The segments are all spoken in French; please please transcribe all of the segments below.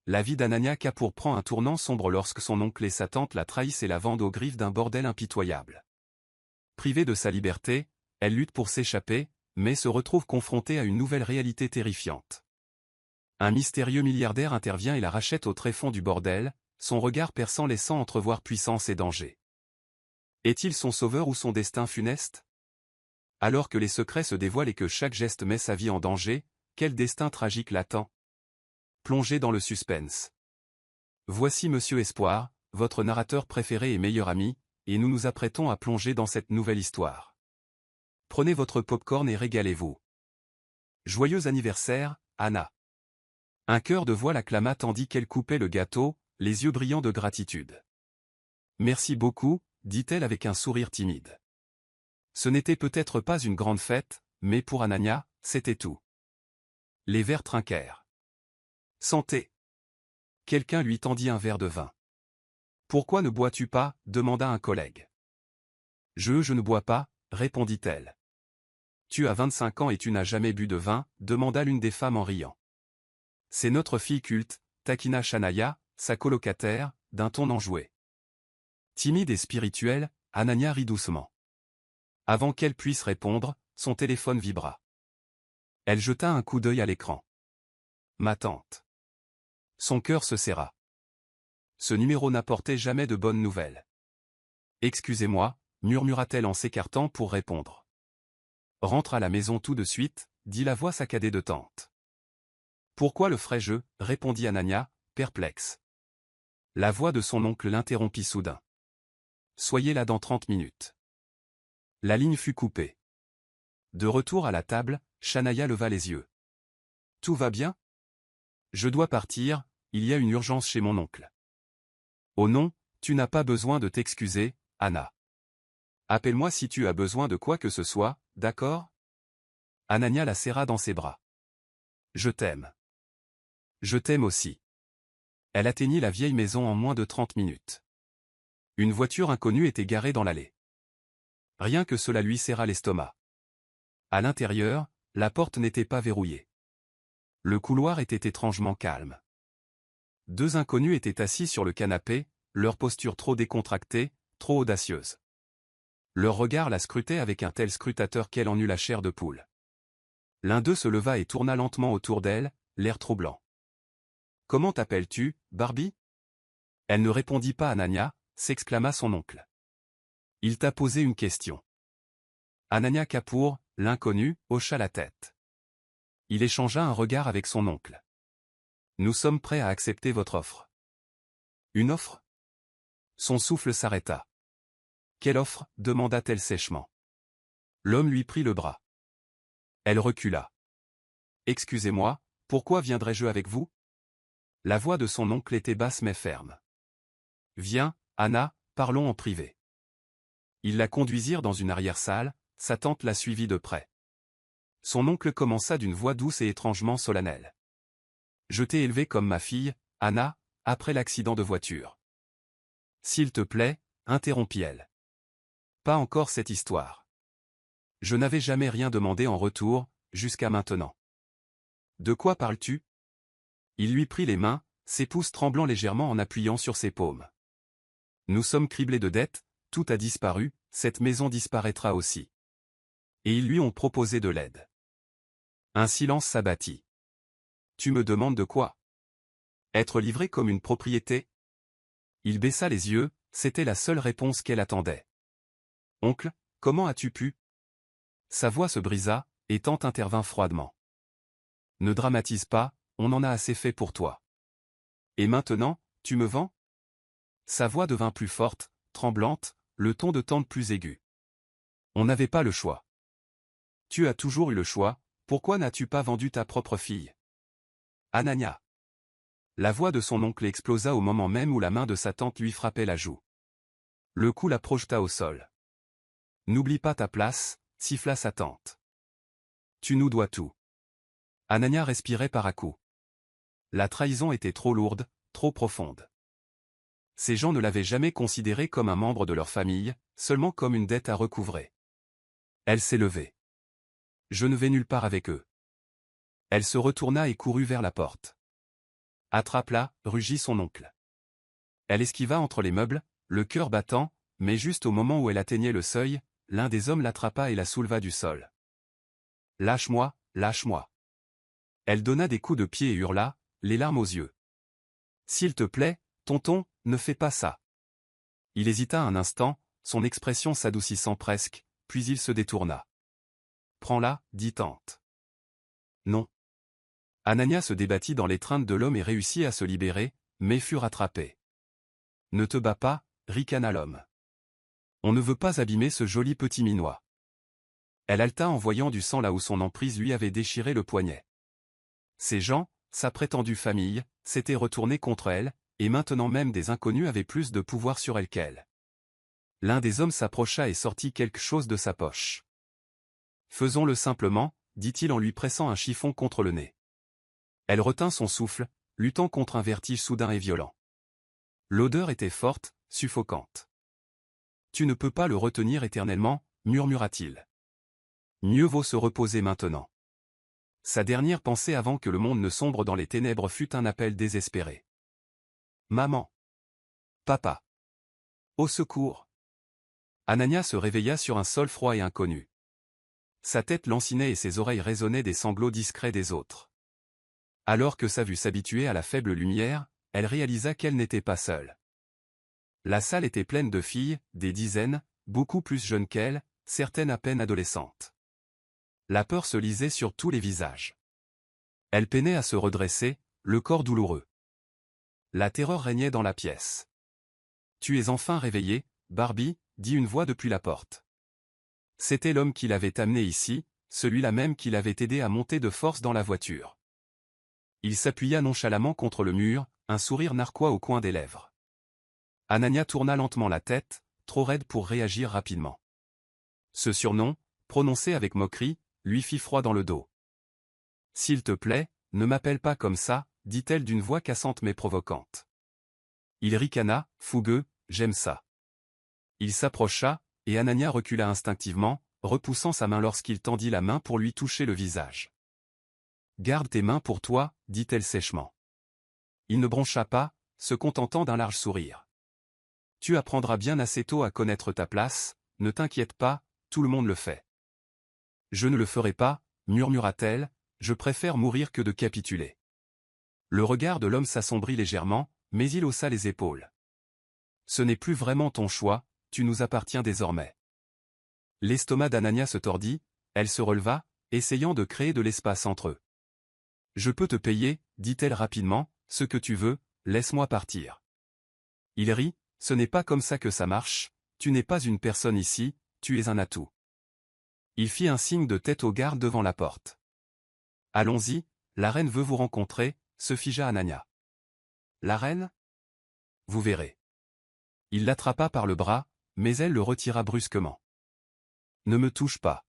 La vie d'Anania Kapoor prend un tournant sombre lorsque son oncle et sa tante la trahissent et la vendent aux griffes d'un bordel impitoyable. Privée de sa liberté, elle lutte pour s'échapper, mais se retrouve confrontée à une nouvelle réalité terrifiante. Un mystérieux milliardaire intervient et la rachète au tréfonds du bordel, son regard perçant laissant entrevoir puissance et danger. Est-il son sauveur ou son destin funeste? Alors que les secrets se dévoilent et que chaque geste met sa vie en danger, quel destin tragique l'attend? Plongé dans le suspense. Voici Monsieur Espoir, votre narrateur préféré et meilleur ami, et nous nous apprêtons à plonger dans cette nouvelle histoire. Prenez votre popcorn et régalez-vous. Joyeux anniversaire, Anna. Un chœur de voix l'acclama tandis qu'elle coupait le gâteau, les yeux brillants de gratitude. Merci beaucoup, dit-elle avec un sourire timide. Ce n'était peut-être pas une grande fête, mais pour Anania, c'était tout. Les verres trinquèrent. Santé. Quelqu'un lui tendit un verre de vin. Pourquoi ne bois-tu pas? Demanda un collègue. Je ne bois pas, répondit-elle. Tu as 25 ans et tu n'as jamais bu de vin? Demanda l'une des femmes en riant. C'est notre fille culte, taquina Shania, sa colocataire, d'un ton enjoué. Timide et spirituelle, Anania rit doucement. Avant qu'elle puisse répondre, son téléphone vibra. Elle jeta un coup d'œil à l'écran. Ma tante. Son cœur se serra. Ce numéro n'apportait jamais de bonnes nouvelles. Excusez-moi, murmura-t-elle en s'écartant pour répondre. Rentre à la maison tout de suite, dit la voix saccadée de tante. Pourquoi le ferais-je? Répondit Anania, perplexe. La voix de son oncle l'interrompit soudain. Soyez là dans 30 minutes. La ligne fut coupée. De retour à la table, Shania leva les yeux. Tout va bien? Je dois partir, il y a une urgence chez mon oncle. Oh non, tu n'as pas besoin de t'excuser, Anna. Appelle-moi si tu as besoin de quoi que ce soit, d'accord? Anania la serra dans ses bras. Je t'aime. Je t'aime aussi. Elle atteignit la vieille maison en moins de 30 minutes. Une voiture inconnue était garée dans l'allée. Rien que cela lui serra l'estomac. À l'intérieur, la porte n'était pas verrouillée. Le couloir était étrangement calme. Deux inconnus étaient assis sur le canapé, leur posture trop décontractée, trop audacieuse. Leur regard la scrutait avec un tel scrutateur qu'elle en eut la chair de poule. L'un d'eux se leva et tourna lentement autour d'elle, l'air troublant. « Comment t'appelles-tu, Barbie ?» Elle ne répondit pas à Anania, s'exclama son oncle. « Il t'a posé une question. » Anania Kapoor, l'inconnu, hocha la tête. Il échangea un regard avec son oncle. « Nous sommes prêts à accepter votre offre. » Une offre? Son souffle s'arrêta. « Quelle offre? » demanda-t-elle sèchement. L'homme lui prit le bras. Elle recula. « Excusez-moi, pourquoi viendrais-je avec vous ?» La voix de son oncle était basse mais ferme. « Viens, Anna, parlons en privé. » Ils la conduisirent dans une arrière-salle, sa tante la suivit de près. Son oncle commença d'une voix douce et étrangement solennelle. « Je t'ai élevée comme ma fille, Anna, après l'accident de voiture. »« S'il te plaît, » interrompit-elle. « Pas encore cette histoire. Je n'avais jamais rien demandé en retour, jusqu'à maintenant. »« De quoi parles-tu » Il lui prit les mains, ses pouces tremblant légèrement en appuyant sur ses paumes. « Nous sommes criblés de dettes, tout a disparu, cette maison disparaîtra aussi. » Et ils lui ont proposé de l'aide. Un silence s'abattit. « Tu me demandes de quoi? Être livré comme une propriété ?» Il baissa les yeux, c'était la seule réponse qu'elle attendait. « Oncle, comment as-tu pu ?» Sa voix se brisa, et tante intervint froidement. « Ne dramatise pas, on en a assez fait pour toi. Et maintenant, tu me vends ?» Sa voix devint plus forte, tremblante, le ton de tante plus aigu. « On n'avait pas le choix. »« Tu as toujours eu le choix, pourquoi n'as-tu pas vendu ta propre fille ?» Anania. La voix de son oncle explosa au moment même où la main de sa tante lui frappait la joue. Le coup la projeta au sol. « N'oublie pas ta place, » siffla sa tante. « Tu nous dois tout. » Anania respirait par à-coups. La trahison était trop lourde, trop profonde. Ces gens ne l'avaient jamais considérée comme un membre de leur famille, seulement comme une dette à recouvrer. Elle s'est levée. « Je ne vais nulle part avec eux. » Elle se retourna et courut vers la porte. Attrape-la, rugit son oncle. Elle esquiva entre les meubles, le cœur battant, mais juste au moment où elle atteignait le seuil, l'un des hommes l'attrapa et la souleva du sol. Lâche-moi, lâche-moi. Elle donna des coups de pied et hurla, les larmes aux yeux. S'il te plaît, tonton, ne fais pas ça. Il hésita un instant, son expression s'adoucissant presque, puis il se détourna. Prends-la, dit tante. Non. Anania se débattit dans l'étreinte de l'homme et réussit à se libérer, mais fut rattrapée. Ne te bats pas, ricana l'homme. On ne veut pas abîmer ce joli petit minois. Elle haleta en voyant du sang là où son emprise lui avait déchiré le poignet. Ces gens, sa prétendue famille, s'étaient retournés contre elle, et maintenant même des inconnus avaient plus de pouvoir sur elle qu'elle. L'un des hommes s'approcha et sortit quelque chose de sa poche. Faisons-le simplement, dit-il en lui pressant un chiffon contre le nez. Elle retint son souffle, luttant contre un vertige soudain et violent. L'odeur était forte, suffocante. Tu ne peux pas le retenir éternellement, murmura-t-il. Mieux vaut se reposer maintenant. Sa dernière pensée avant que le monde ne sombre dans les ténèbres fut un appel désespéré. Maman. Papa. Au secours. Anania se réveilla sur un sol froid et inconnu. Sa tête lancinait et ses oreilles résonnaient des sanglots discrets des autres. Alors que sa vue s'habituait à la faible lumière, elle réalisa qu'elle n'était pas seule. La salle était pleine de filles, des dizaines, beaucoup plus jeunes qu'elle, certaines à peine adolescentes. La peur se lisait sur tous les visages. Elle peinait à se redresser, le corps douloureux. La terreur régnait dans la pièce. « Tu es enfin réveillée, Barbie » dit une voix depuis la porte. C'était l'homme qui l'avait amenée ici, celui-là même qui l'avait aidé à monter de force dans la voiture. Il s'appuya nonchalamment contre le mur, un sourire narquois au coin des lèvres. Anania tourna lentement la tête, trop raide pour réagir rapidement. Ce surnom, prononcé avec moquerie, lui fit froid dans le dos. « S'il te plaît, ne m'appelle pas comme ça, dit-elle d'une voix cassante mais provocante. Il ricana, fougueux, j'aime ça. Il s'approcha, et Anania recula instinctivement, repoussant sa main lorsqu'il tendit la main pour lui toucher le visage. Garde tes mains pour toi, dit-elle sèchement. Il ne broncha pas, se contentant d'un large sourire. Tu apprendras bien assez tôt à connaître ta place, ne t'inquiète pas, tout le monde le fait. Je ne le ferai pas, murmura-t-elle, je préfère mourir que de capituler. Le regard de l'homme s'assombrit légèrement, mais il haussa les épaules. Ce n'est plus vraiment ton choix, tu nous appartiens désormais. L'estomac d'Anania se tordit, elle se releva, essayant de créer de l'espace entre eux. Je peux te payer, dit-elle rapidement, ce que tu veux, laisse-moi partir. Il rit, ce n'est pas comme ça que ça marche, tu n'es pas une personne ici, tu es un atout. Il fit un signe de tête au garde devant la porte. Allons-y, la reine veut vous rencontrer, se figea Anania. La reine ? Vous verrez. Il l'attrapa par le bras, mais elle le retira brusquement. Ne me touche pas.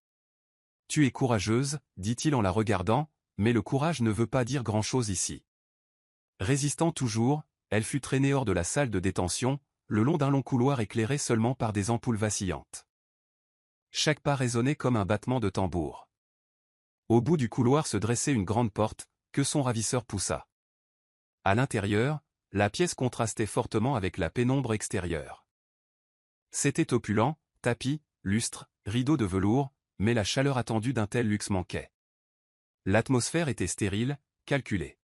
Tu es courageuse, dit-il en la regardant, mais le courage ne veut pas dire grand-chose ici. Résistant toujours, elle fut traînée hors de la salle de détention, le long d'un long couloir éclairé seulement par des ampoules vacillantes. Chaque pas résonnait comme un battement de tambour. Au bout du couloir se dressait une grande porte, que son ravisseur poussa. À l'intérieur, la pièce contrastait fortement avec la pénombre extérieure. C'était opulent, tapis, lustre, rideaux de velours, mais la chaleur attendue d'un tel luxe manquait. L'atmosphère était stérile, calculée.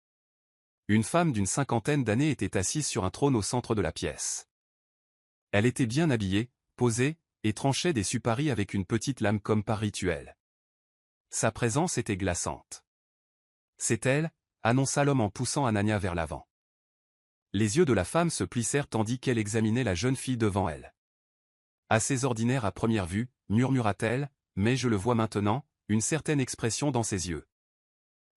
Une femme d'une cinquantaine d'années était assise sur un trône au centre de la pièce. Elle était bien habillée, posée, et tranchait des suparis avec une petite lame comme par rituel. Sa présence était glaçante. C'est elle, annonça l'homme en poussant Anania vers l'avant. Les yeux de la femme se plissèrent tandis qu'elle examinait la jeune fille devant elle. Assez ordinaire à première vue, murmura-t-elle, mais je le vois maintenant, une certaine expression dans ses yeux.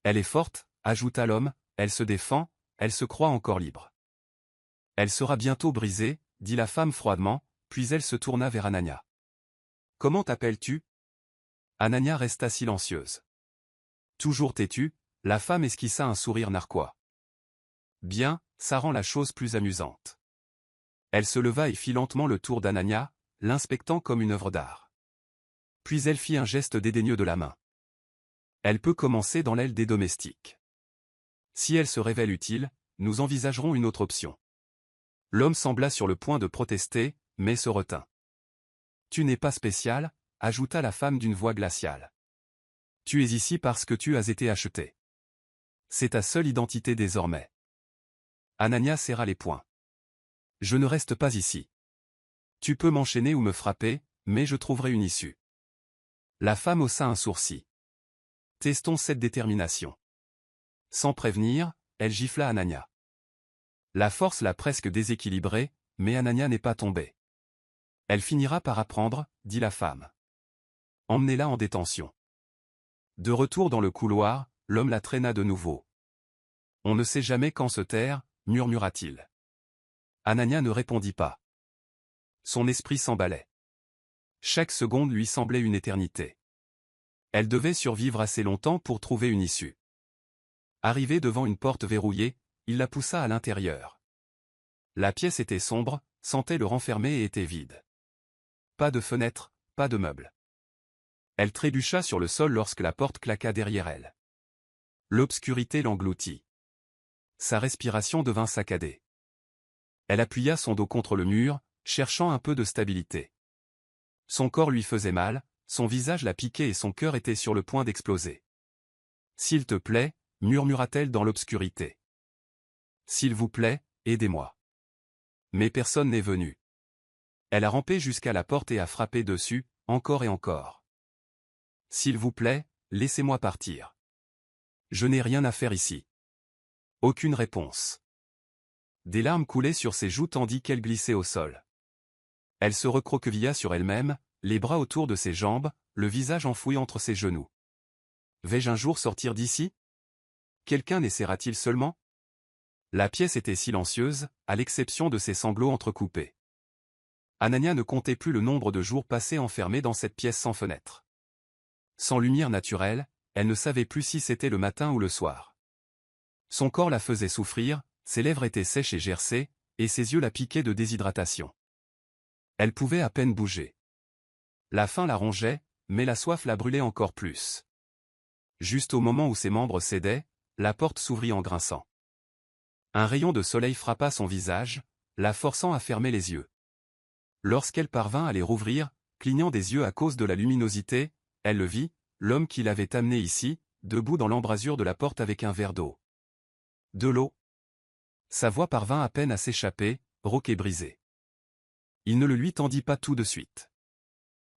Elle est forte, ajouta l'homme, elle se défend, elle se croit encore libre. Elle sera bientôt brisée, dit la femme froidement, puis elle se tourna vers Anania. Comment t'appelles-tu ? Anania resta silencieuse. Toujours têtue, la femme esquissa un sourire narquois. Bien, ça rend la chose plus amusante. Elle se leva et fit lentement le tour d'Anania, l'inspectant comme une œuvre d'art. Puis elle fit un geste dédaigneux de la main. Elle peut commencer dans l'aile des domestiques. Si elle se révèle utile, nous envisagerons une autre option. L'homme sembla sur le point de protester, mais se retint. Tu n'es pas spécial, ajouta la femme d'une voix glaciale. Tu es ici parce que tu as été acheté. C'est ta seule identité désormais. Anania serra les poings. Je ne reste pas ici. Tu peux m'enchaîner ou me frapper, mais je trouverai une issue. La femme haussa un sourcil. Testons cette détermination. Sans prévenir, elle gifla Anania. La force l'a presque déséquilibrée, mais Anania n'est pas tombée. Elle finira par apprendre, dit la femme. Emmenez-la en détention. De retour dans le couloir, l'homme la traîna de nouveau. On ne sait jamais quand se taire, murmura-t-il. Anania ne répondit pas. Son esprit s'emballait. Chaque seconde lui semblait une éternité. Elle devait survivre assez longtemps pour trouver une issue. Arrivé devant une porte verrouillée, il la poussa à l'intérieur. La pièce était sombre, sentait le renfermer et était vide. Pas de fenêtre, pas de meubles. Elle trébucha sur le sol lorsque la porte claqua derrière elle. L'obscurité l'engloutit. Sa respiration devint saccadée. Elle appuya son dos contre le mur, cherchant un peu de stabilité. Son corps lui faisait mal, son visage la piquait et son cœur était sur le point d'exploser. « S'il te plaît » murmura-t-elle dans l'obscurité. « S'il vous plaît, aidez-moi. » Mais personne n'est venu. Elle a rampé jusqu'à la porte et a frappé dessus, encore et encore. « S'il vous plaît, laissez-moi partir. Je n'ai rien à faire ici. » Aucune réponse. Des larmes coulaient sur ses joues tandis qu'elle glissait au sol. Elle se recroquevilla sur elle-même, les bras autour de ses jambes, le visage enfoui entre ses genoux. Vais-je un jour sortir d'ici? Quelqu'un essaiera-t-il seulement? La pièce était silencieuse, à l'exception de ses sanglots entrecoupés. Anania ne comptait plus le nombre de jours passés enfermée dans cette pièce sans fenêtre. Sans lumière naturelle, elle ne savait plus si c'était le matin ou le soir. Son corps la faisait souffrir, ses lèvres étaient sèches et gercées, et ses yeux la piquaient de déshydratation. Elle pouvait à peine bouger. La faim la rongeait, mais la soif la brûlait encore plus. Juste au moment où ses membres cédaient, la porte s'ouvrit en grinçant. Un rayon de soleil frappa son visage, la forçant à fermer les yeux. Lorsqu'elle parvint à les rouvrir, clignant des yeux à cause de la luminosité, elle le vit, l'homme qui l'avait amenée ici, debout dans l'embrasure de la porte avec un verre d'eau. De l'eau. Sa voix parvint à peine à s'échapper, rauque et brisée. Il ne le lui tendit pas tout de suite.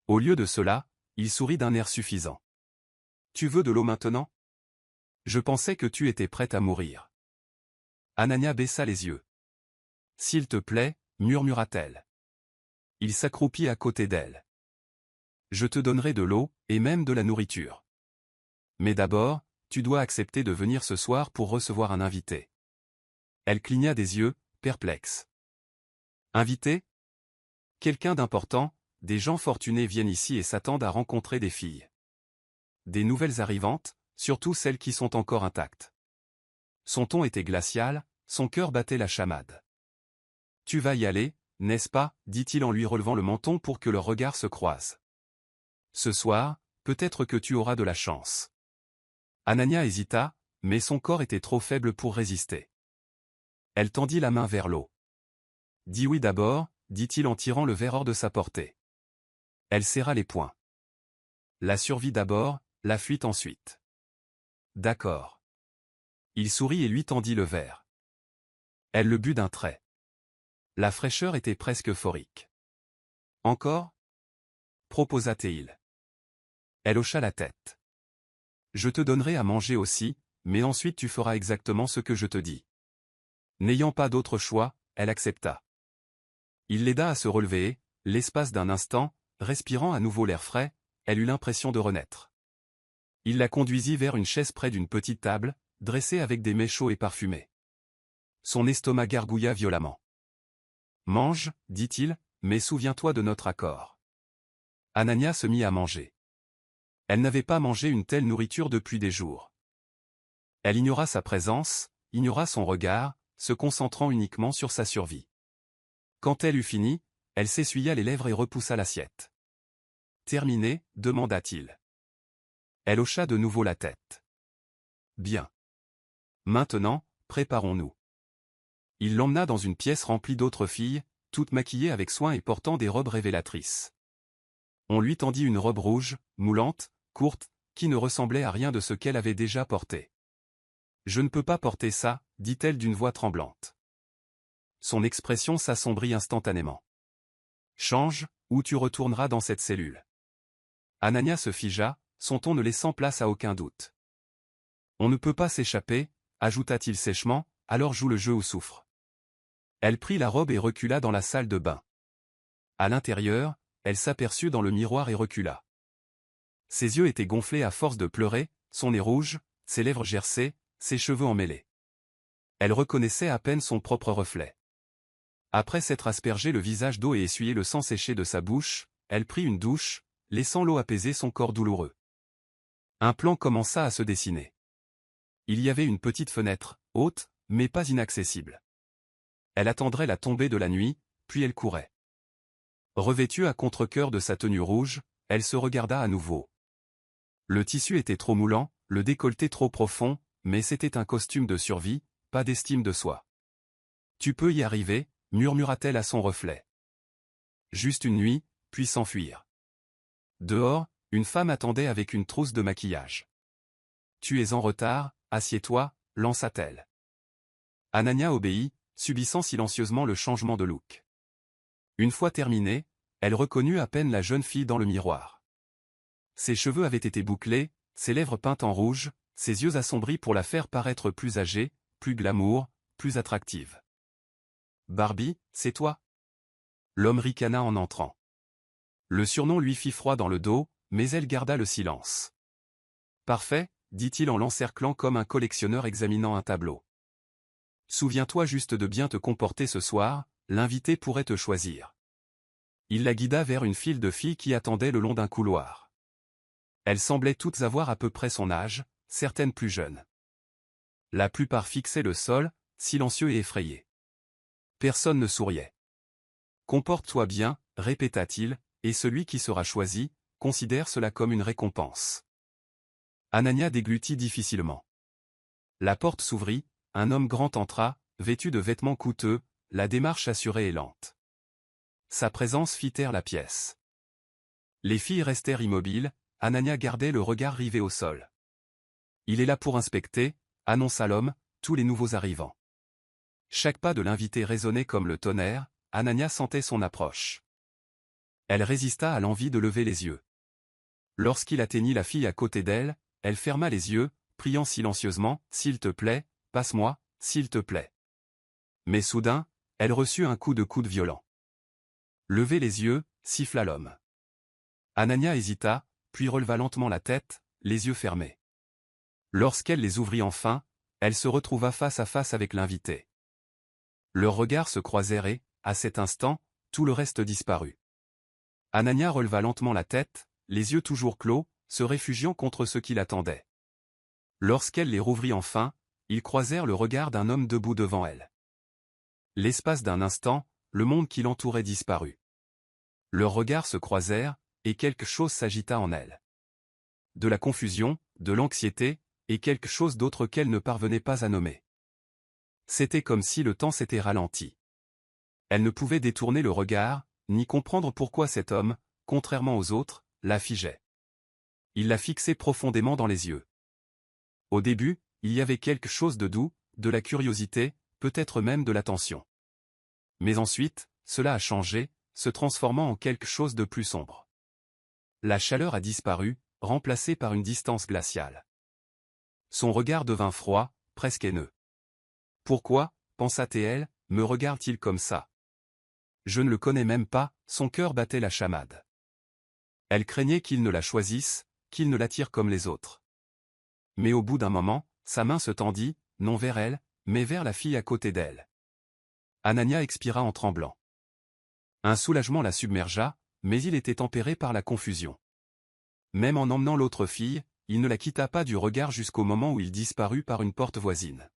Au lieu de cela, il sourit d'un air suffisant. « Tu veux de l'eau maintenant? Je pensais que tu étais prête à mourir. » Anania baissa les yeux. « S'il te plaît, » murmura-t-elle. Il s'accroupit à côté d'elle. « Je te donnerai de l'eau, et même de la nourriture. Mais d'abord, tu dois accepter de venir ce soir pour recevoir un invité. » Elle cligna des yeux, perplexe. « Invité? Quelqu'un d'important, des gens fortunés viennent ici et s'attendent à rencontrer des filles. Des nouvelles arrivantes, surtout celles qui sont encore intactes. » Son ton était glacial, son cœur battait la chamade. « Tu vas y aller, n'est-ce pas » dit-il en lui relevant le menton pour que leurs regards se croisent. « Ce soir, peut-être que tu auras de la chance. » Anania hésita, mais son corps était trop faible pour résister. Elle tendit la main vers l'eau. « Dis oui d'abord » dit-il en tirant le verre hors de sa portée. Elle serra les poings. « La survie d'abord, la fuite ensuite. » « D'accord. » Il sourit et lui tendit le verre. Elle le but d'un trait. La fraîcheur était presque euphorique. « Encore » proposa-t-il. Elle hocha la tête. « Je te donnerai à manger aussi, mais ensuite tu feras exactement ce que je te dis. » N'ayant pas d'autre choix, elle accepta. Il l'aida à se relever, l'espace d'un instant, respirant à nouveau l'air frais, elle eut l'impression de renaître. Il la conduisit vers une chaise près d'une petite table, dressée avec des mets chauds et parfumés. Son estomac gargouilla violemment. « Mange, dit-il, mais souviens-toi de notre accord. » Anania se mit à manger. Elle n'avait pas mangé une telle nourriture depuis des jours. Elle ignora sa présence, ignora son regard, se concentrant uniquement sur sa survie. Quand elle eut fini, elle s'essuya les lèvres et repoussa l'assiette. « Terminé » demanda-t-il. Elle hocha de nouveau la tête. « Bien. Maintenant, préparons-nous. » Il l'emmena dans une pièce remplie d'autres filles, toutes maquillées avec soin et portant des robes révélatrices. On lui tendit une robe rouge, moulante, courte, qui ne ressemblait à rien de ce qu'elle avait déjà porté. « Je ne peux pas porter ça, dit-elle d'une voix tremblante. Son expression s'assombrit instantanément. « Change, ou tu retourneras dans cette cellule. » Anania se figea, son ton ne laissant place à aucun doute. « On ne peut pas s'échapper, ajouta-t-il sèchement, alors joue le jeu ou souffre. » Elle prit la robe et recula dans la salle de bain. À l'intérieur, elle s'aperçut dans le miroir et recula. Ses yeux étaient gonflés à force de pleurer, son nez rouge, ses lèvres gercées, ses cheveux emmêlés. Elle reconnaissait à peine son propre reflet. Après s'être aspergé le visage d'eau et essuyé le sang séché de sa bouche, elle prit une douche, laissant l'eau apaiser son corps douloureux. Un plan commença à se dessiner. Il y avait une petite fenêtre, haute, mais pas inaccessible. Elle attendrait la tombée de la nuit, puis elle courait. Revêtue à contre-cœur de sa tenue rouge, elle se regarda à nouveau. Le tissu était trop moulant, le décolleté trop profond, mais c'était un costume de survie, pas d'estime de soi. « Tu peux y arriver », murmura-t-elle à son reflet. Juste une nuit, puis s'enfuir. Dehors, une femme attendait avec une trousse de maquillage. « Tu es en retard, assieds-toi », lança-t-elle. Anania obéit, subissant silencieusement le changement de look. Une fois terminé, elle reconnut à peine la jeune fille dans le miroir. Ses cheveux avaient été bouclés, ses lèvres peintes en rouge, ses yeux assombris pour la faire paraître plus âgée, plus glamour, plus attractive. « Barbie, c'est toi ?» L'homme ricana en entrant. Le surnom lui fit froid dans le dos, mais elle garda le silence. « Parfait, » dit-il en l'encerclant comme un collectionneur examinant un tableau. « Souviens-toi juste de bien te comporter ce soir, l'invité pourrait te choisir. » Il la guida vers une file de filles qui attendaient le long d'un couloir. Elles semblaient toutes avoir à peu près son âge, certaines plus jeunes. La plupart fixaient le sol, silencieux et effrayés. Personne ne souriait. « Comporte-toi bien, » répéta-t-il, et celui qui sera choisi, considère cela comme une récompense. Anania déglutit difficilement. La porte s'ouvrit, un homme grand entra, vêtu de vêtements coûteux, la démarche assurée et lente. Sa présence fit taire la pièce. Les filles restèrent immobiles, Anania gardait le regard rivé au sol. « Il est là pour inspecter », annonça l'homme, tous les nouveaux arrivants. Chaque pas de l'invité résonnait comme le tonnerre, Anania sentait son approche. Elle résista à l'envie de lever les yeux. Lorsqu'il atteignit la fille à côté d'elle, elle ferma les yeux, priant silencieusement, « S'il te plaît, passe-moi, s'il te plaît. » Mais soudain, elle reçut un coup de coude violent. « Levez les yeux », siffla l'homme. Anania hésita, puis releva lentement la tête, les yeux fermés. Lorsqu'elle les ouvrit enfin, elle se retrouva face à face avec l'invité. Leurs regards se croisèrent et, à cet instant, tout le reste disparut. Anania releva lentement la tête, les yeux toujours clos, se réfugiant contre ce qui l'attendait. Lorsqu'elle les rouvrit enfin, ils croisèrent le regard d'un homme debout devant elle. L'espace d'un instant, le monde qui l'entourait disparut. Leurs regards se croisèrent, et quelque chose s'agita en elle. De la confusion, de l'anxiété, et quelque chose d'autre qu'elle ne parvenait pas à nommer. C'était comme si le temps s'était ralenti. Elle ne pouvait détourner le regard, ni comprendre pourquoi cet homme, contrairement aux autres, la figeait. Il la fixait profondément dans les yeux. Au début, il y avait quelque chose de doux, de la curiosité, peut-être même de l'attention. Mais ensuite, cela a changé, se transformant en quelque chose de plus sombre. La chaleur a disparu, remplacée par une distance glaciale. Son regard devint froid, presque haineux. « Pourquoi, pensa-t-elle, me regarde-t-il comme ça? Je ne le connais même pas », son cœur battait la chamade. Elle craignait qu'il ne la choisisse, qu'il ne l'attire comme les autres. Mais au bout d'un moment, sa main se tendit, non vers elle, mais vers la fille à côté d'elle. Anania expira en tremblant. Un soulagement la submergea, mais il était tempéré par la confusion. Même en emmenant l'autre fille, il ne la quitta pas du regard jusqu'au moment où il disparut par une porte voisine.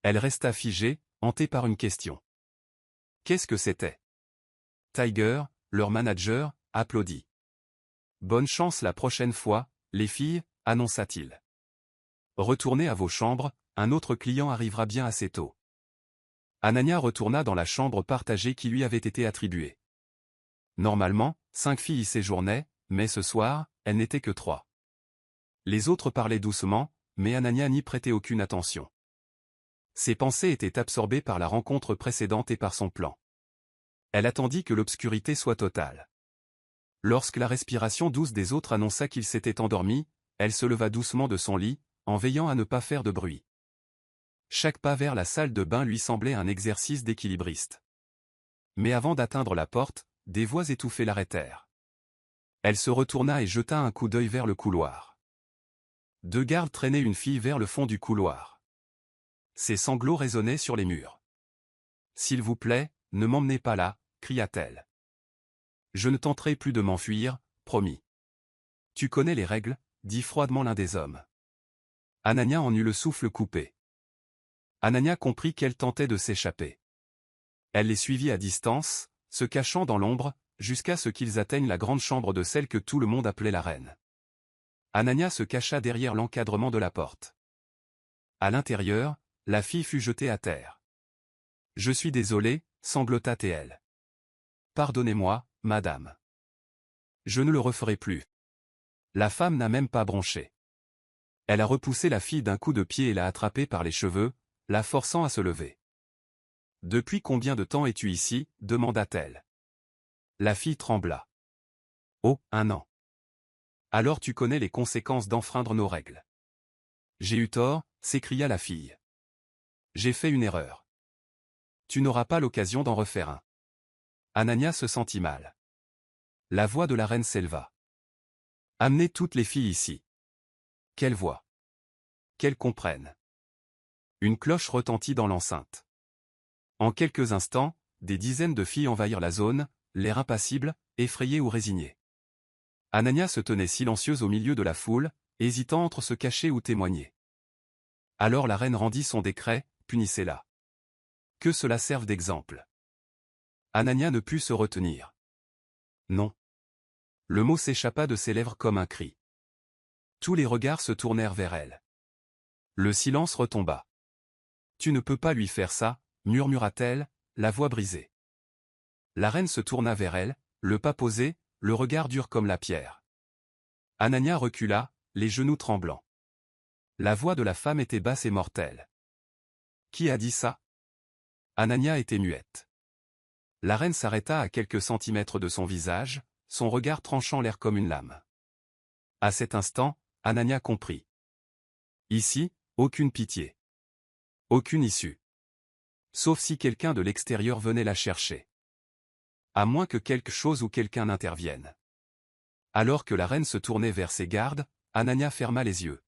Elle resta figée, hantée par une question. Qu'est-ce que c'était? Tiger, leur manager, applaudit. « Bonne chance la prochaine fois, les filles, » annonça-t-il. « Retournez à vos chambres, un autre client arrivera bien assez tôt. » Anania retourna dans la chambre partagée qui lui avait été attribuée. Normalement, 5 filles y séjournaient, mais ce soir, elles n'étaient que 3. Les autres parlaient doucement, mais Anania n'y prêtait aucune attention. Ses pensées étaient absorbées par la rencontre précédente et par son plan. Elle attendit que l'obscurité soit totale. Lorsque la respiration douce des autres annonça qu'ils s'étaient endormis, elle se leva doucement de son lit, en veillant à ne pas faire de bruit. Chaque pas vers la salle de bain lui semblait un exercice d'équilibriste. Mais avant d'atteindre la porte, des voix étouffées l'arrêtèrent. Elle se retourna et jeta un coup d'œil vers le couloir. 2 gardes traînaient une fille vers le fond du couloir. Ses sanglots résonnaient sur les murs. « S'il vous plaît, ne m'emmenez pas là », cria-t-elle. « Je ne tenterai plus de m'enfuir, promis. »« Tu connais les règles », dit froidement l'un des hommes. Anania en eut le souffle coupé. Anania comprit qu'elle tentait de s'échapper. Elle les suivit à distance, se cachant dans l'ombre, jusqu'à ce qu'ils atteignent la grande chambre de celle que tout le monde appelait la reine. Anania se cacha derrière l'encadrement de la porte. À l'intérieur, la fille fut jetée à terre. « Je suis désolée », sanglota-t-elle. « Pardonnez-moi, madame. Je ne le referai plus. » La femme n'a même pas bronché. Elle a repoussé la fille d'un coup de pied et l'a attrapée par les cheveux, la forçant à se lever. « Depuis combien de temps es-tu ici » demanda-t-elle. La fille trembla. « Oh, 1 an. » « Alors tu connais les conséquences d'enfreindre nos règles. »« J'ai eu tort » s'écria la fille. « J'ai fait une erreur. Tu n'auras pas l'occasion d'en refaire un. » Anania se sentit mal. La voix de la reine s'éleva. « Amenez toutes les filles ici. Qu'elles voient. Qu'elles comprennent. » Une cloche retentit dans l'enceinte. En quelques instants, des dizaines de filles envahirent la zone, l'air impassible, effrayées ou résignées. Anania se tenait silencieuse au milieu de la foule, hésitant entre se cacher ou témoigner. Alors la reine rendit son décret, punissez-la. Que cela serve d'exemple. Anania ne put se retenir. Non. Le mot s'échappa de ses lèvres comme un cri. Tous les regards se tournèrent vers elle. Le silence retomba. Tu ne peux pas lui faire ça, murmura-t-elle, la voix brisée. La reine se tourna vers elle, le pas posé, le regard dur comme la pierre. Anania recula, les genoux tremblants. La voix de la femme était basse et mortelle. Qui a dit ça? Anania était muette. La reine s'arrêta à quelques centimètres de son visage, son regard tranchant l'air comme une lame. À cet instant, Anania comprit. Ici, aucune pitié. Aucune issue. Sauf si quelqu'un de l'extérieur venait la chercher. À moins que quelque chose ou quelqu'un n'intervienne. Alors que la reine se tournait vers ses gardes, Anania ferma les yeux.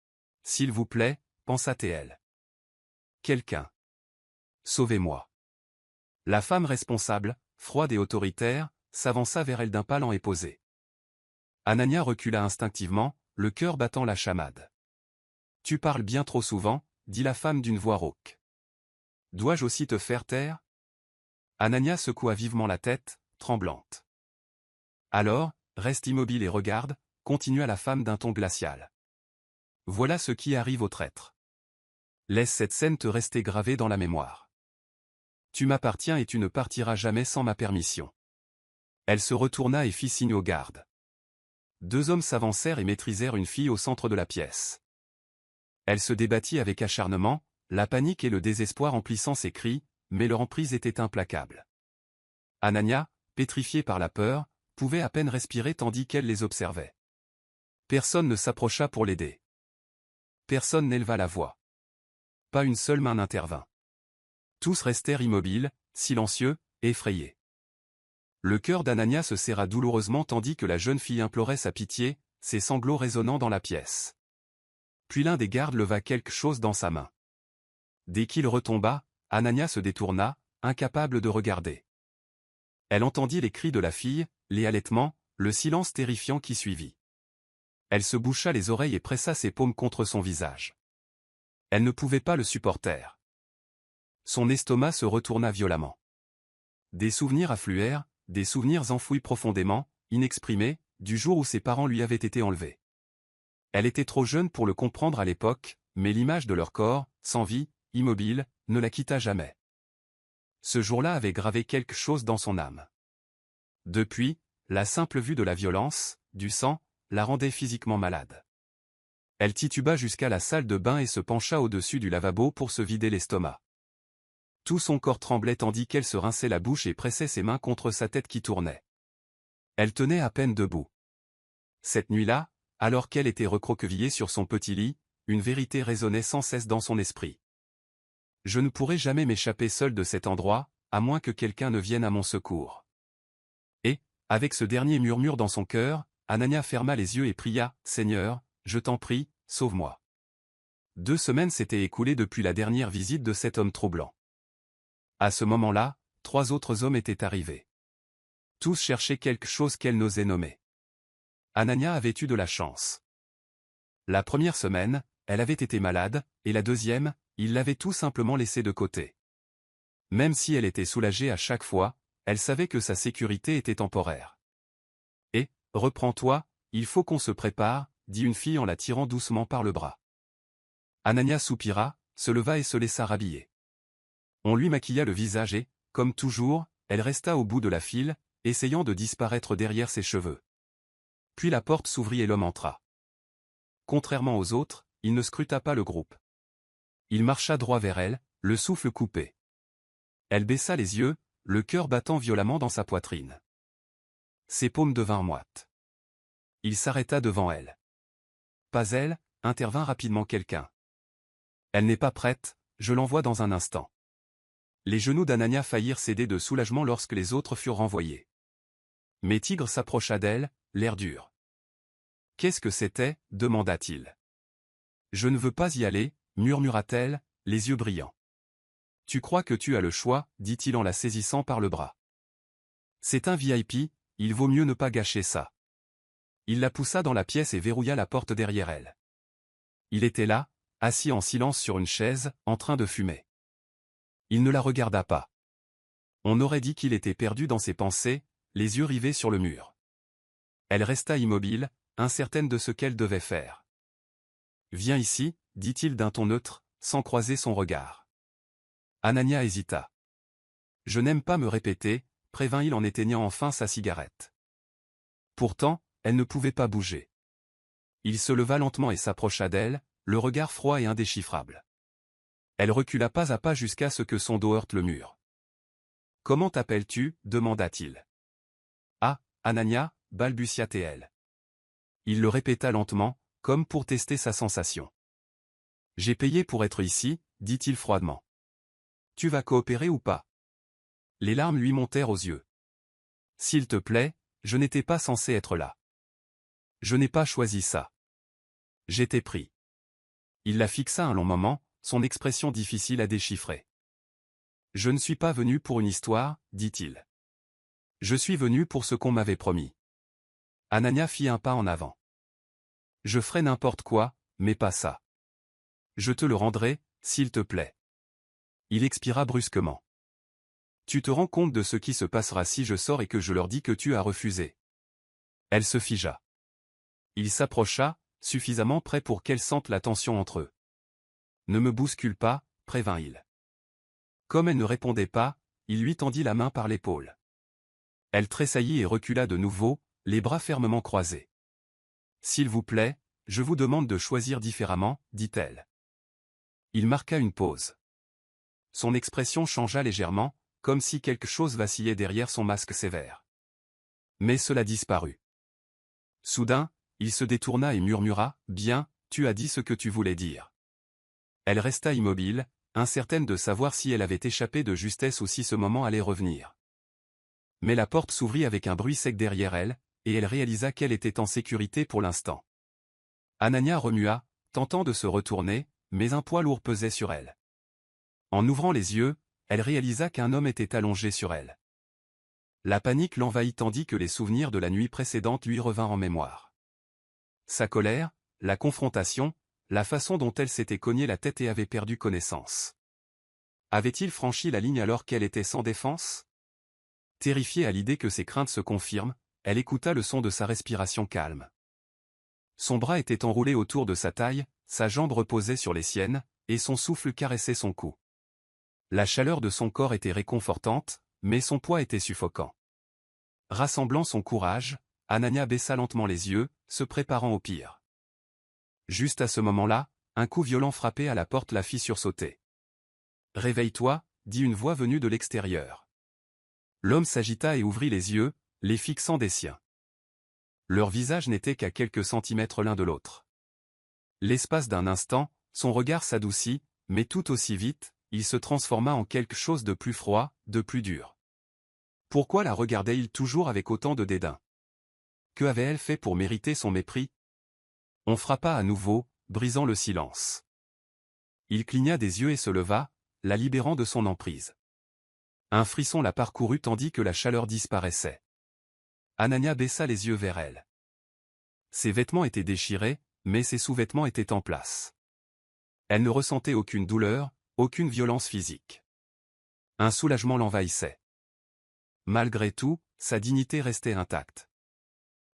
« S'il vous plaît » pensa-t-elle. « Quelqu'un. Sauvez-moi. » La femme responsable, froide et autoritaire, s'avança vers elle d'un pas lent et posé. Anania recula instinctivement, le cœur battant la chamade. « Tu parles bien trop souvent » dit la femme d'une voix rauque. « Dois-je aussi te faire taire » Anania secoua vivement la tête, tremblante. « Alors, reste immobile et regarde » continua la femme d'un ton glacial. « Voilà ce qui arrive aux traîtres. Laisse cette scène te rester gravée dans la mémoire. Tu m'appartiens et tu ne partiras jamais sans ma permission. » Elle se retourna et fit signe aux gardes. 2 hommes s'avancèrent et maîtrisèrent une fille au centre de la pièce. Elle se débattit avec acharnement, la panique et le désespoir emplissant ses cris, mais leur emprise était implacable. Anania, pétrifiée par la peur, pouvait à peine respirer tandis qu'elle les observait. Personne ne s'approcha pour l'aider. Personne n'éleva la voix. Pas une seule main n'intervint. Tous restèrent immobiles, silencieux, effrayés. Le cœur d'Anania se serra douloureusement tandis que la jeune fille implorait sa pitié, ses sanglots résonnant dans la pièce. Puis l'un des gardes leva quelque chose dans sa main. Dès qu'il retomba, Anania se détourna, incapable de regarder. Elle entendit les cris de la fille, les halètements, le silence terrifiant qui suivit. Elle se boucha les oreilles et pressa ses paumes contre son visage. Elle ne pouvait pas le supporter. Son estomac se retourna violemment. Des souvenirs affluèrent, des souvenirs enfouis profondément, inexprimés, du jour où ses parents lui avaient été enlevés. Elle était trop jeune pour le comprendre à l'époque, mais l'image de leur corps, sans vie, immobile, ne la quitta jamais. ce jour-là avait gravé quelque chose dans son âme. Depuis, la simple vue de la violence, du sang, la rendait physiquement malade. Elle tituba jusqu'à la salle de bain et se pencha au-dessus du lavabo pour se vider l'estomac. Tout son corps tremblait tandis qu'elle se rinçait la bouche et pressait ses mains contre sa tête qui tournait. Elle tenait à peine debout. Cette nuit-là, alors qu'elle était recroquevillée sur son petit lit, une vérité résonnait sans cesse dans son esprit. Je ne pourrai jamais m'échapper seule de cet endroit, à moins que quelqu'un ne vienne à mon secours. Et, avec ce dernier murmure dans son cœur, Anania ferma les yeux et pria, « Seigneur, je t'en prie, sauve-moi. » 2 semaines s'étaient écoulées depuis la dernière visite de cet homme troublant. À ce moment-là, 3 autres hommes étaient arrivés. Tous cherchaient quelque chose qu'elle n'osait nommer. Anania avait eu de la chance. La première semaine, elle avait été malade, et la deuxième, il l'avait tout simplement laissée de côté. Même si elle était soulagée à chaque fois, elle savait que sa sécurité était temporaire. « Et, reprends-toi, il faut qu'on se prépare », dit une fille en la tirant doucement par le bras. Anania soupira, se leva et se laissa rhabiller. On lui maquilla le visage et, comme toujours, elle resta au bout de la file, essayant de disparaître derrière ses cheveux. Puis la porte s'ouvrit et l'homme entra. Contrairement aux autres, il ne scruta pas le groupe. Il marcha droit vers elle, le souffle coupé. Elle baissa les yeux, le cœur battant violemment dans sa poitrine. Ses paumes devinrent moites. Il s'arrêta devant elle. « Pas elle », intervint rapidement quelqu'un. « Elle n'est pas prête, je l'envoie dans un instant. » Les genoux d'Anania faillirent céder de soulagement lorsque les autres furent renvoyés. Mais Tigre s'approcha d'elle, l'air dur. « Qu'est-ce que c'était » demanda-t-il. « Je ne veux pas y aller » murmura-t-elle, les yeux brillants. « Tu crois que tu as le choix » dit-il en la saisissant par le bras. « C'est un VIP, il vaut mieux ne pas gâcher ça. » Il la poussa dans la pièce et verrouilla la porte derrière elle. Il était là, assis en silence sur une chaise, en train de fumer. Il ne la regarda pas. On aurait dit qu'il était perdu dans ses pensées, les yeux rivés sur le mur. Elle resta immobile, incertaine de ce qu'elle devait faire. « Viens ici » dit-il d'un ton neutre, sans croiser son regard. Anania hésita. « Je n'aime pas me répéter » prévint-il en éteignant enfin sa cigarette. Pourtant, elle ne pouvait pas bouger. Il se leva lentement et s'approcha d'elle, le regard froid et indéchiffrable. Elle recula pas à pas jusqu'à ce que son dos heurte le mur. « Comment t'appelles-tu » demanda-t-il. « Ah, Anania » balbutia-t-elle. Il le répéta lentement, comme pour tester sa sensation. « J'ai payé pour être ici » dit-il froidement. « Tu vas coopérer ou pas ?» Les larmes lui montèrent aux yeux. « S'il te plaît, je n'étais pas censé être là. Je n'ai pas choisi ça. J'étais pris. » Il la fixa un long moment, son expression difficile à déchiffrer. « Je ne suis pas venu pour une histoire » dit-il. « Je suis venu pour ce qu'on m'avait promis. » Anania fit un pas en avant. « Je ferai n'importe quoi, mais pas ça. Je te le rendrai, s'il te plaît. » Il expira brusquement. « Tu te rends compte de ce qui se passera si je sors et que je leur dis que tu as refusé ?» Elle se figea. Il s'approcha, suffisamment près pour qu'elle sente la tension entre eux. « Ne me bouscule pas » prévint-il. Comme elle ne répondait pas, il lui tendit la main par l'épaule. Elle tressaillit et recula de nouveau, les bras fermement croisés. « S'il vous plaît, je vous demande de choisir différemment » dit-elle. Il marqua une pause. Son expression changea légèrement, comme si quelque chose vacillait derrière son masque sévère. Mais cela disparut. Soudain, il se détourna et murmura, « Bien, tu as dit ce que tu voulais dire. » Elle resta immobile, incertaine de savoir si elle avait échappé de justesse ou si ce moment allait revenir. Mais la porte s'ouvrit avec un bruit sec derrière elle, et elle réalisa qu'elle était en sécurité pour l'instant. Anania remua, tentant de se retourner, mais un poids lourd pesait sur elle. En ouvrant les yeux, elle réalisa qu'un homme était allongé sur elle. La panique l'envahit tandis que les souvenirs de la nuit précédente lui revinrent en mémoire. Sa colère, la confrontation, la façon dont elle s'était cogné la tête et avait perdu connaissance. Avait-il franchi la ligne alors qu'elle était sans défense? Terrifiée à l'idée que ses craintes se confirment, elle écouta le son de sa respiration calme. Son bras était enroulé autour de sa taille, sa jambe reposait sur les siennes, et son souffle caressait son cou. La chaleur de son corps était réconfortante, mais son poids était suffocant. Rassemblant son courage, Anania baissa lentement les yeux, se préparant au pire. Juste à ce moment-là, un coup violent frappé à la porte la fit sursauter. « Réveille-toi » dit une voix venue de l'extérieur. L'homme s'agita et ouvrit les yeux, les fixant des siens. Leurs visages n'étaient qu'à quelques centimètres l'un de l'autre. L'espace d'un instant, son regard s'adoucit, mais tout aussi vite, il se transforma en quelque chose de plus froid, de plus dur. Pourquoi la regardait-il toujours avec autant de dédain? Que avait-elle fait pour mériter son mépris? On frappa à nouveau, brisant le silence. Il cligna des yeux et se leva, la libérant de son emprise. Un frisson la parcourut tandis que la chaleur disparaissait. Anania baissa les yeux vers elle. Ses vêtements étaient déchirés, mais ses sous-vêtements étaient en place. Elle ne ressentait aucune douleur, aucune violence physique. Un soulagement l'envahissait. Malgré tout, sa dignité restait intacte.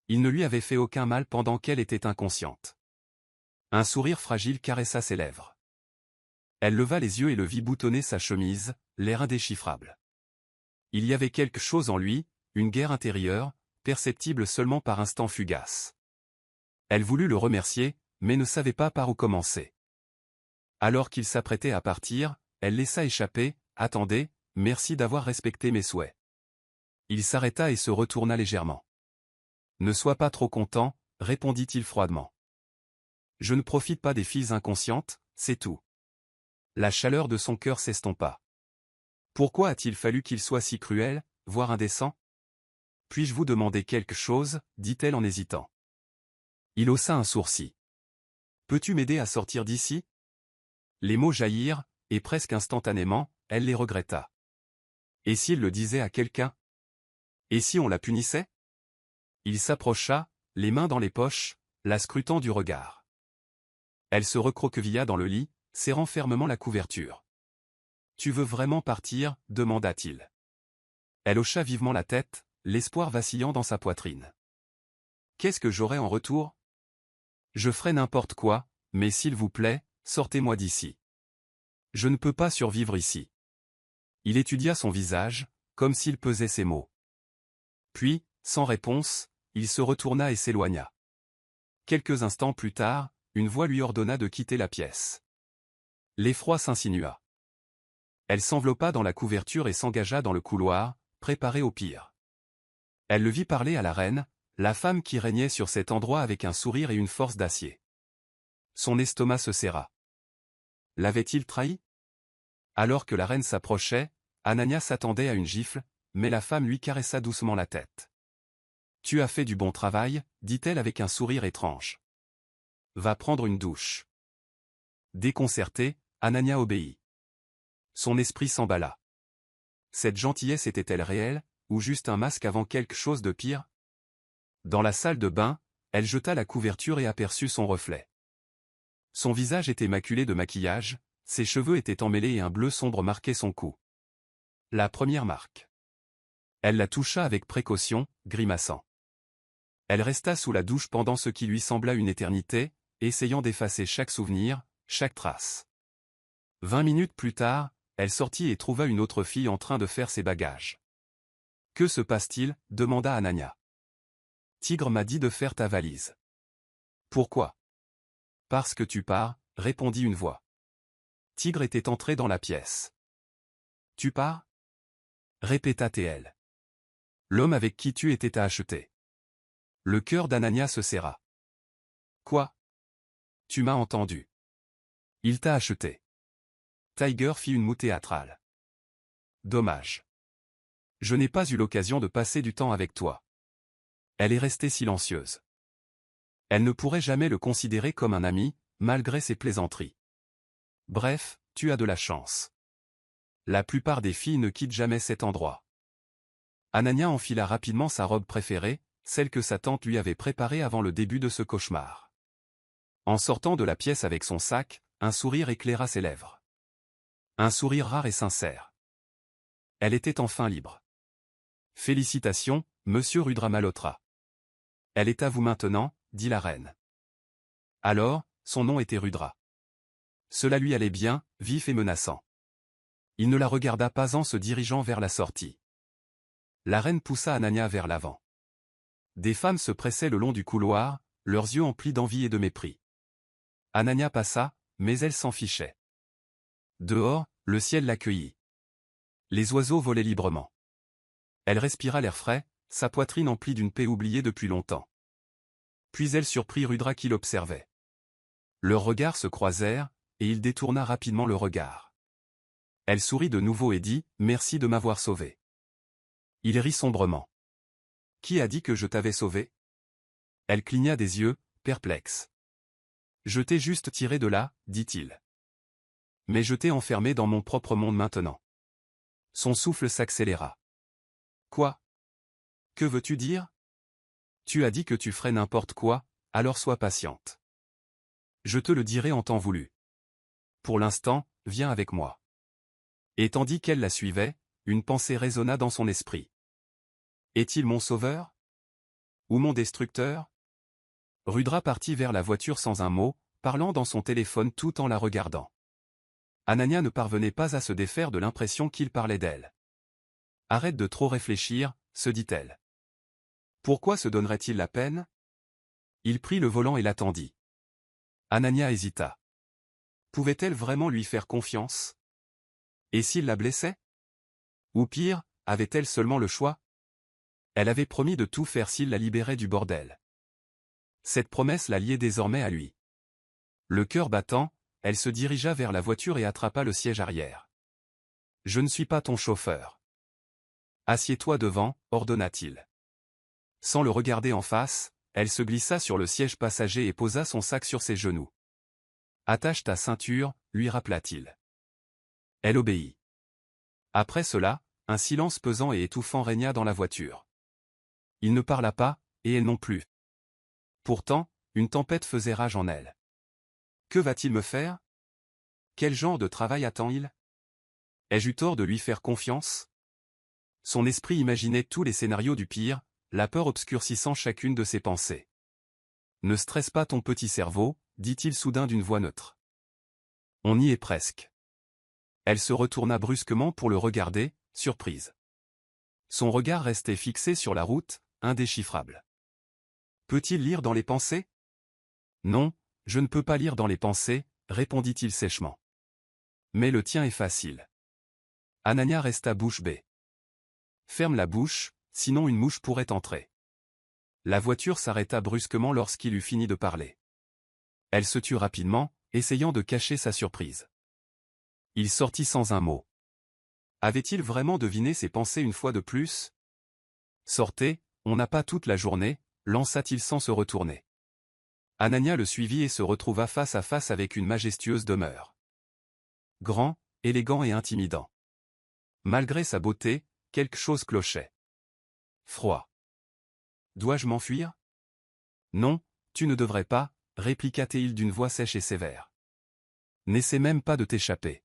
Il ne lui avait fait aucun mal pendant qu'elle était inconsciente. Un sourire fragile caressa ses lèvres. Elle leva les yeux et le vit boutonner sa chemise, l'air indéchiffrable. Il y avait quelque chose en lui, une guerre intérieure, perceptible seulement par instants fugaces. Elle voulut le remercier, mais ne savait pas par où commencer. Alors qu'il s'apprêtait à partir, elle laissa échapper « Attendez, merci d'avoir respecté mes souhaits. » Il s'arrêta et se retourna légèrement. « Ne sois pas trop content, » répondit-il froidement. « Je ne profite pas des filles inconscientes, c'est tout. » La chaleur de son cœur s'estompa. Pourquoi a-t-il fallu qu'il soit si cruel, voire indécent? « Puis-je vous demander quelque chose » dit-elle en hésitant. Il haussa un sourcil. « Peux-tu m'aider à sortir d'ici » Les mots jaillirent, et presque instantanément, elle les regretta. Et s'il le disait à quelqu'un? Et si on la punissait? Il s'approcha, les mains dans les poches, la scrutant du regard. Elle se recroquevilla dans le lit, serrant fermement la couverture. « Tu veux vraiment partir » demanda-t-il. Elle hocha vivement la tête, l'espoir vacillant dans sa poitrine. « Qu'est-ce que j'aurai en retour? Je ferai n'importe quoi, mais s'il vous plaît, sortez-moi d'ici. Je ne peux pas survivre ici. » Il étudia son visage, comme s'il pesait ses mots. Puis, sans réponse, il se retourna et s'éloigna. Quelques instants plus tard, une voix lui ordonna de quitter la pièce. L'effroi s'insinua. Elle s'enveloppa dans la couverture et s'engagea dans le couloir, préparée au pire. Elle le vit parler à la reine, la femme qui régnait sur cet endroit avec un sourire et une force d'acier. Son estomac se serra. L'avait-il trahi? Alors que la reine s'approchait, Anania s'attendait à une gifle, mais la femme lui caressa doucement la tête. « Tu as fait du bon travail » dit-elle avec un sourire étrange. « Va prendre une douche. » Déconcertée, Anania obéit. Son esprit s'emballa. Cette gentillesse était-elle réelle, ou juste un masque avant quelque chose de pire? Dans la salle de bain, elle jeta la couverture et aperçut son reflet. Son visage était maculé de maquillage, ses cheveux étaient emmêlés et un bleu sombre marquait son cou. La première marque. Elle la toucha avec précaution, grimaçant. Elle resta sous la douche pendant ce qui lui sembla une éternité, essayant d'effacer chaque souvenir, chaque trace. 20 minutes plus tard, elle sortit et trouva une autre fille en train de faire ses bagages. « Que se passe-t-il » demanda Anania. « Tigre m'a dit de faire ta valise. »« Pourquoi ?»« Parce que tu pars » répondit une voix. Tigre était entré dans la pièce. « Tu pars » répéta-t-elle. L'homme avec qui tu étais à acheter. Le cœur d'Anania se serra. « Quoi ? Tu m'as entendu. Il t'a acheté. » Tiger fit une moue théâtrale. « Dommage. Je n'ai pas eu l'occasion de passer du temps avec toi. » Elle est restée silencieuse. Elle ne pourrait jamais le considérer comme un ami, malgré ses plaisanteries. Bref, tu as de la chance. La plupart des filles ne quittent jamais cet endroit. Anania enfila rapidement sa robe préférée, celle que sa tante lui avait préparée avant le début de ce cauchemar. En sortant de la pièce avec son sac, un sourire éclaira ses lèvres. Un sourire rare et sincère. Elle était enfin libre. « Félicitations, monsieur Rudra Malhotra. Elle est à vous maintenant, » dit la reine. Alors, son nom était Rudra. Cela lui allait bien, vif et menaçant. Il ne la regarda pas en se dirigeant vers la sortie. La reine poussa Anania vers l'avant. Des femmes se pressaient le long du couloir, leurs yeux emplis d'envie et de mépris. Anania passa, mais elle s'en fichait. Dehors, le ciel l'accueillit. Les oiseaux volaient librement. Elle respira l'air frais, sa poitrine emplie d'une paix oubliée depuis longtemps. Puis elle surprit Rudra qui l'observait. Leurs regards se croisèrent, et il détourna rapidement le regard. Elle sourit de nouveau et dit « Merci de m'avoir sauvé ». Il rit sombrement. « Qui a dit que je t'avais sauvé ?» Elle cligna des yeux, perplexe. « Je t'ai juste tiré de là, dit-il. Mais je t'ai enfermé dans mon propre monde maintenant. » Son souffle s'accéléra. « Quoi? Que veux-tu dire? Tu as dit que tu ferais n'importe quoi, alors sois patiente. Je te le dirai en temps voulu. Pour l'instant, viens avec moi. » Et tandis qu'elle la suivait, une pensée résonna dans son esprit. Est-il mon sauveur? Ou mon destructeur? Rudra partit vers la voiture sans un mot, parlant dans son téléphone tout en la regardant. Anania ne parvenait pas à se défaire de l'impression qu'il parlait d'elle. Arrête de trop réfléchir, se dit-elle. Pourquoi se donnerait-il la peine? Il prit le volant et l'attendit. Anania hésita. Pouvait-elle vraiment lui faire confiance? Et s'il la blessait? Ou pire, avait-elle seulement le choix? Elle avait promis de tout faire s'il la libérait du bordel. Cette promesse la liait désormais à lui. Le cœur battant, elle se dirigea vers la voiture et attrapa le siège arrière. « Je ne suis pas ton chauffeur. »« Assieds-toi devant, » ordonna-t-il. Sans le regarder en face, elle se glissa sur le siège passager et posa son sac sur ses genoux. « Attache ta ceinture, » lui rappela-t-il. Elle obéit. Après cela, un silence pesant et étouffant régna dans la voiture. Il ne parla pas, et elle non plus. Pourtant, une tempête faisait rage en elle. Que va-t-il me faire? Quel genre de travail attend-il? Ai-je eu tort de lui faire confiance? Son esprit imaginait tous les scénarios du pire, la peur obscurcissant chacune de ses pensées. Ne stresse pas ton petit cerveau, dit-il soudain d'une voix neutre. On y est presque. Elle se retourna brusquement pour le regarder, surprise. Son regard restait fixé sur la route, indéchiffrable. Peut-il lire dans les pensées? Non, je ne peux pas lire dans les pensées, répondit-il sèchement. Mais le tien est facile. Anania resta bouche bée. Ferme la bouche, sinon une mouche pourrait entrer. La voiture s'arrêta brusquement lorsqu'il eut fini de parler. Elle se tut rapidement, essayant de cacher sa surprise. Il sortit sans un mot. Avait-il vraiment deviné ses pensées une fois de plus? Sortez, on n'a pas toute la journée, lança-t-il sans se retourner. Anania le suivit et se retrouva face à face avec une majestueuse demeure. Grand, élégant et intimidant. Malgré sa beauté, quelque chose clochait. Froid. Dois-je m'enfuir? Non, tu ne devrais pas, répliqua-t-il d'une voix sèche et sévère. N'essaie même pas de t'échapper.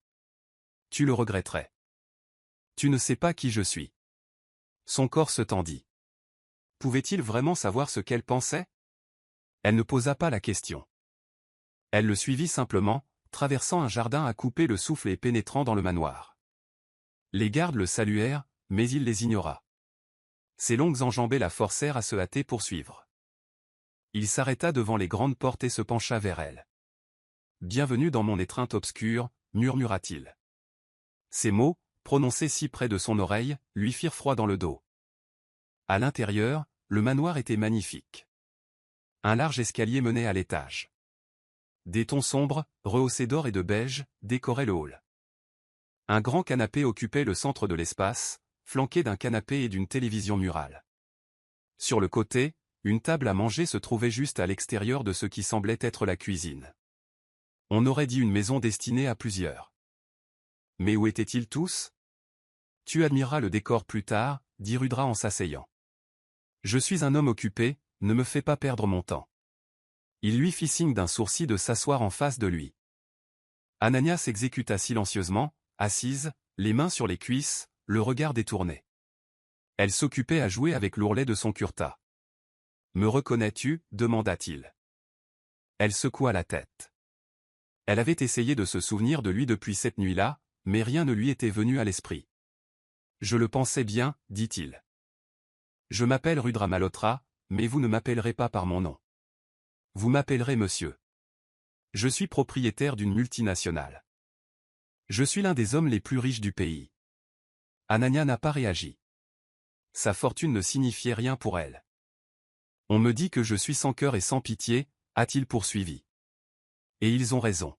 Tu le regretterais. Tu ne sais pas qui je suis. Son corps se tendit. Pouvait-il vraiment savoir ce qu'elle pensait? Elle ne posa pas la question. Elle le suivit simplement, traversant un jardin à couper le souffle et pénétrant dans le manoir. Les gardes le saluèrent, mais il les ignora. Ses longues enjambées la forcèrent à se hâter pour suivre. Il s'arrêta devant les grandes portes et se pencha vers elle. « Bienvenue dans mon étreinte obscure » murmura-t-il. Ces mots, prononcés si près de son oreille, lui firent froid dans le dos. À l'intérieur, le manoir était magnifique. Un large escalier menait à l'étage. Des tons sombres, rehaussés d'or et de beige, décoraient le hall. Un grand canapé occupait le centre de l'espace, flanqué d'un canapé et d'une télévision murale. Sur le côté, une table à manger se trouvait juste à l'extérieur de ce qui semblait être la cuisine. On aurait dit une maison destinée à plusieurs. Mais où étaient-ils tous? Tu admireras le décor plus tard, dit Rudra en s'asseyant. Je suis un homme occupé, ne me fais pas perdre mon temps. Il lui fit signe d'un sourcil de s'asseoir en face de lui. Anania s'exécuta silencieusement, assise, les mains sur les cuisses, le regard détourné. Elle s'occupait à jouer avec l'ourlet de son kurta. « Me reconnais-tu » demanda-t-il. Elle secoua la tête. Elle avait essayé de se souvenir de lui depuis cette nuit-là, mais rien ne lui était venu à l'esprit. Je le pensais bien, dit-il. Je m'appelle Rudra Malhotra, mais vous ne m'appellerez pas par mon nom. Vous m'appellerez monsieur. Je suis propriétaire d'une multinationale. Je suis l'un des hommes les plus riches du pays. Anania n'a pas réagi. Sa fortune ne signifiait rien pour elle. On me dit que je suis sans cœur et sans pitié, a-t-il poursuivi. Et ils ont raison.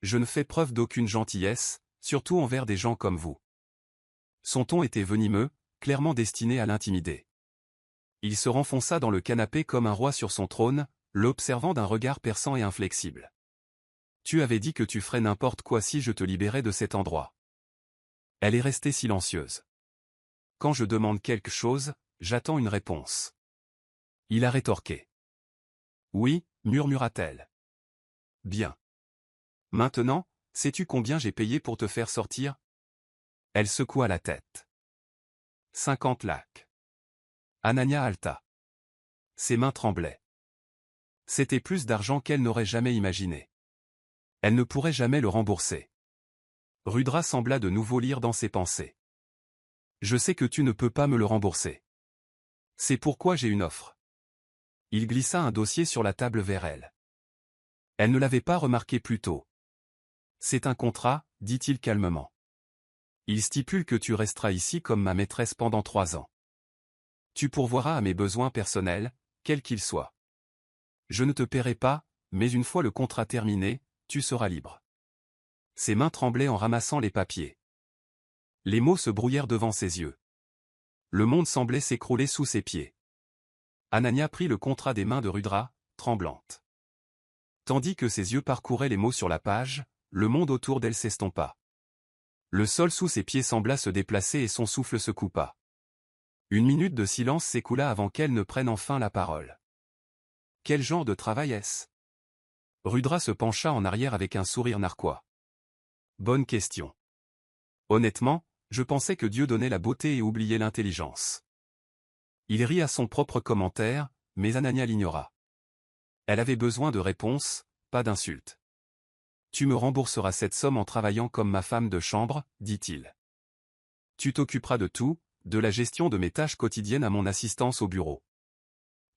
Je ne fais preuve d'aucune gentillesse, surtout envers des gens comme vous. Son ton était venimeux, clairement destiné à l'intimider. Il se renfonça dans le canapé comme un roi sur son trône, l'observant d'un regard perçant et inflexible. Tu avais dit que tu ferais n'importe quoi si je te libérais de cet endroit. Elle est restée silencieuse. Quand je demande quelque chose, j'attends une réponse. Il a rétorqué. Oui, murmura-t-elle. Bien. Maintenant, sais-tu combien j'ai payé pour te faire sortir? Elle secoua la tête. 50 lakhs. Anania haleta. Ses mains tremblaient. C'était plus d'argent qu'elle n'aurait jamais imaginé. Elle ne pourrait jamais le rembourser. Rudra sembla de nouveau lire dans ses pensées. Je sais que tu ne peux pas me le rembourser. C'est pourquoi j'ai une offre. Il glissa un dossier sur la table vers elle. Elle ne l'avait pas remarqué plus tôt. C'est un contrat, dit-il calmement. Il stipule que tu resteras ici comme ma maîtresse pendant 3 ans. Tu pourvoiras à mes besoins personnels, quels qu'ils soient. Je ne te paierai pas, mais une fois le contrat terminé, tu seras libre. Ses mains tremblaient en ramassant les papiers. Les mots se brouillèrent devant ses yeux. Le monde semblait s'écrouler sous ses pieds. Anania prit le contrat des mains de Rudra, tremblante. Tandis que ses yeux parcouraient les mots sur la page, le monde autour d'elle s'estompa. Le sol sous ses pieds sembla se déplacer et son souffle se coupa. Une minute de silence s'écoula avant qu'elle ne prenne enfin la parole. Quel genre de travail est-ce? Rudra se pencha en arrière avec un sourire narquois. Bonne question. Honnêtement, je pensais que Dieu donnait la beauté et oubliait l'intelligence. Il rit à son propre commentaire, mais Anania l'ignora. Elle avait besoin de réponses, pas d'insultes. Tu me rembourseras cette somme en travaillant comme ma femme de chambre, dit-il. Tu t'occuperas de tout, de la gestion de mes tâches quotidiennes à mon assistance au bureau.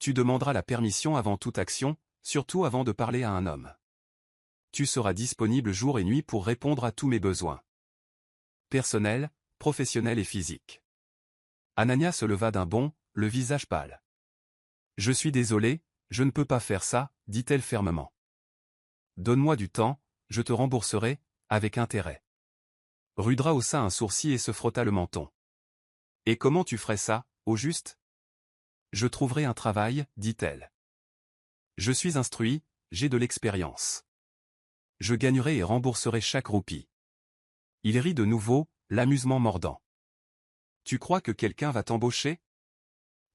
Tu demanderas la permission avant toute action, surtout avant de parler à un homme. Tu seras disponible jour et nuit pour répondre à tous mes besoins. Personnels, professionnels et physiques. Anania se leva d'un bond, le visage pâle. Je suis désolé, je ne peux pas faire ça, dit-elle fermement. Donne-moi du temps, je te rembourserai, avec intérêt. Rudra haussa un sourcil et se frotta le menton. Et comment tu ferais ça, au juste? Je trouverai un travail, dit-elle. Je suis instruit, j'ai de l'expérience. Je gagnerai et rembourserai chaque roupie. Il rit de nouveau, l'amusement mordant. Tu crois que quelqu'un va t'embaucher?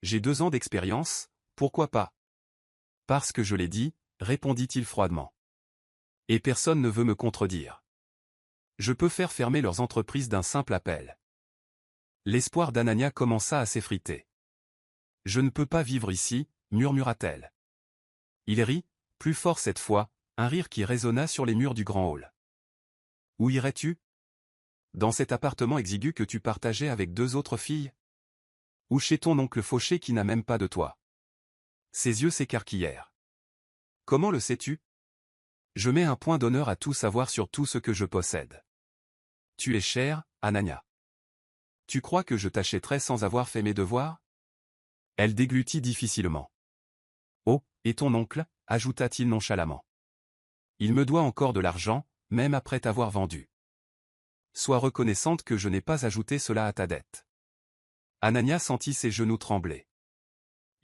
J'ai 2 ans d'expérience, pourquoi pas? Parce que je l'ai dit, répondit-il froidement. Et personne ne veut me contredire. Je peux faire fermer leurs entreprises d'un simple appel. L'espoir d'Anania commença à s'effriter. Je ne peux pas vivre ici, murmura-t-elle. Il rit, plus fort cette fois, un rire qui résonna sur les murs du grand hall. Où irais-tu? Dans cet appartement exigu que tu partageais avec 2 autres filles? Ou chez ton oncle fauché qui n'a même pas de toit? Ses yeux s'écarquillèrent. Comment le sais-tu? Je mets un point d'honneur à tout savoir sur tout ce que je possède. Tu es chère, Anania. Tu crois que je t'achèterais sans avoir fait mes devoirs? Elle déglutit difficilement. Oh, et ton oncle, ajouta-t-il nonchalamment. Il me doit encore de l'argent, même après t'avoir vendu. Sois reconnaissante que je n'ai pas ajouté cela à ta dette. Anania sentit ses genoux trembler.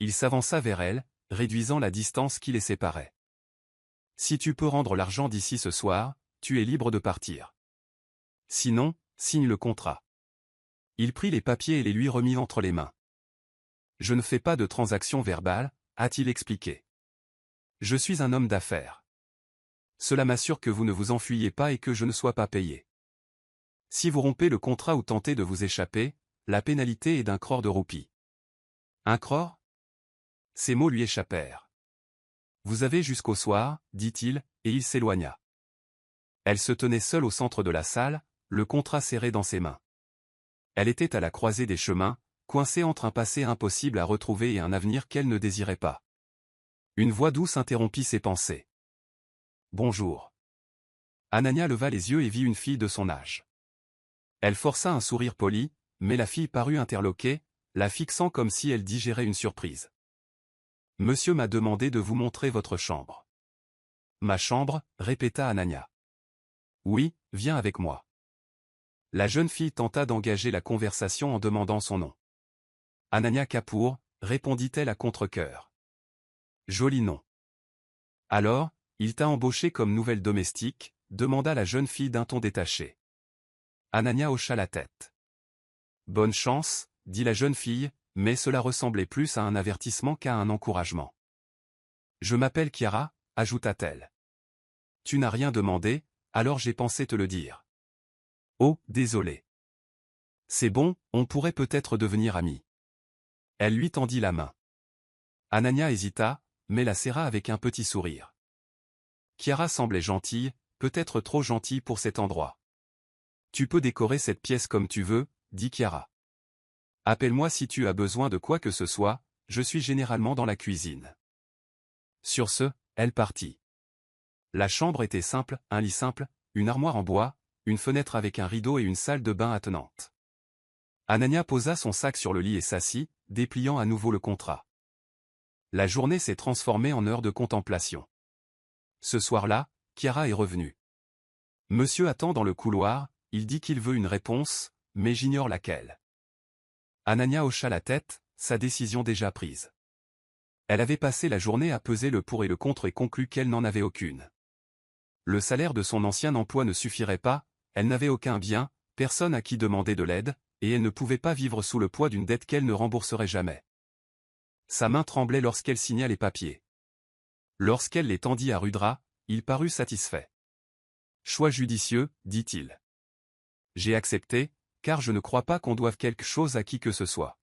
Il s'avança vers elle, réduisant la distance qui les séparait. Si tu peux rendre l'argent d'ici ce soir, tu es libre de partir. Sinon, signe le contrat. Il prit les papiers et les lui remit entre les mains. Je ne fais pas de transactions verbales, a-t-il expliqué. Je suis un homme d'affaires. Cela m'assure que vous ne vous enfuyez pas et que je ne sois pas payé. Si vous rompez le contrat ou tentez de vous échapper, la pénalité est d'1 crore de roupies. 1 crore? Ces mots lui échappèrent. Vous avez jusqu'au soir, dit-il, et il s'éloigna. Elle se tenait seule au centre de la salle, le contrat serré dans ses mains. Elle était à la croisée des chemins, coincée entre un passé impossible à retrouver et un avenir qu'elle ne désirait pas. Une voix douce interrompit ses pensées. « Bonjour. » Anania leva les yeux et vit une fille de son âge. Elle força un sourire poli, mais la fille parut interloquée, la fixant comme si elle digérait une surprise. « Monsieur m'a demandé de vous montrer votre chambre. »« Ma chambre » répéta Anania. « Oui, viens avec moi. » La jeune fille tenta d'engager la conversation en demandant son nom. « Anania Kapoor » répondit-elle à contre-cœur. « Joli nom. »« Alors, il t'a embauché comme nouvelle domestique ?» demanda la jeune fille d'un ton détaché. Anania hocha la tête. « Bonne chance » dit la jeune fille, mais cela ressemblait plus à un avertissement qu'à un encouragement. « Je m'appelle Chiara » ajouta-t-elle. « Tu n'as rien demandé, alors j'ai pensé te le dire. »« Oh, désolé. »« C'est bon, on pourrait peut-être devenir amis. » Elle lui tendit la main. Anania hésita, mais la serra avec un petit sourire. Chiara semblait gentille, peut-être trop gentille pour cet endroit. « Tu peux décorer cette pièce comme tu veux, » dit Chiara. « Appelle-moi si tu as besoin de quoi que ce soit, je suis généralement dans la cuisine. » Sur ce, elle partit. La chambre était simple, un lit simple, une armoire en bois, une fenêtre avec un rideau et une salle de bain attenante. Anania posa son sac sur le lit et s'assit, dépliant à nouveau le contrat. La journée s'est transformée en heure de contemplation. Ce soir-là, Chiara est revenue. Monsieur attend dans le couloir, il dit qu'il veut une réponse, mais j'ignore laquelle. Anania hocha la tête, sa décision déjà prise. Elle avait passé la journée à peser le pour et le contre et conclu qu'elle n'en avait aucune. Le salaire de son ancien emploi ne suffirait pas, elle n'avait aucun bien, personne à qui demander de l'aide, et elle ne pouvait pas vivre sous le poids d'une dette qu'elle ne rembourserait jamais. Sa main tremblait lorsqu'elle signa les papiers. Lorsqu'elle les tendit à Rudra, il parut satisfait. « Choix judicieux, dit-il. J'ai accepté, car je ne crois pas qu'on doive quelque chose à qui que ce soit.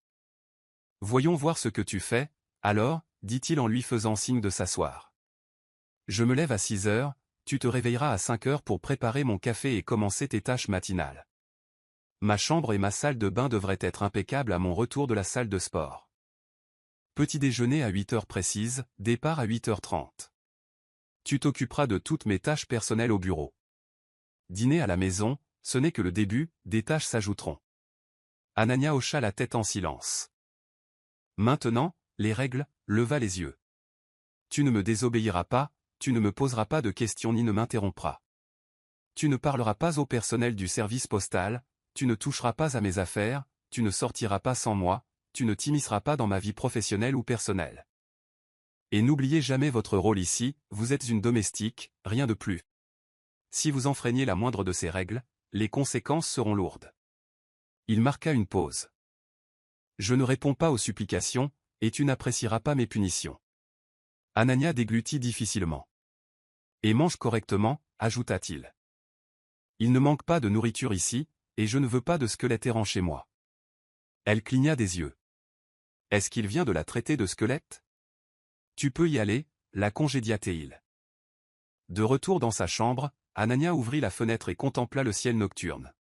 Voyons voir ce que tu fais, alors, dit-il en lui faisant signe de s'asseoir. Je me lève à 6 heures, tu te réveilleras à 5 heures pour préparer mon café et commencer tes tâches matinales. Ma chambre et ma salle de bain devraient être impeccables à mon retour de la salle de sport. Petit déjeuner à 8 heures précises, départ à 8h30. Tu t'occuperas de toutes mes tâches personnelles au bureau. Dîner à la maison, ce n'est que le début, des tâches s'ajouteront. Anania hocha la tête en silence. Maintenant, les règles, leva les yeux. Tu ne me désobéiras pas, tu ne me poseras pas de questions ni ne m'interrompras. Tu ne parleras pas au personnel du service postal, tu ne toucheras pas à mes affaires, tu ne sortiras pas sans moi, tu ne t'immisceras pas dans ma vie professionnelle ou personnelle. Et n'oubliez jamais votre rôle ici, vous êtes une domestique, rien de plus. Si vous enfreignez la moindre de ces règles, les conséquences seront lourdes. Il marqua une pause. Je ne réponds pas aux supplications, et tu n'apprécieras pas mes punitions. Anania déglutit difficilement. Et mange correctement, ajouta-t-il. Il ne manque pas de nourriture ici, et je ne veux pas de squelette errant chez moi. Elle cligna des yeux. Est-ce qu'il vient de la traiter de squelette? Tu peux y aller, la congédia-t-il. De retour dans sa chambre, Anania ouvrit la fenêtre et contempla le ciel nocturne.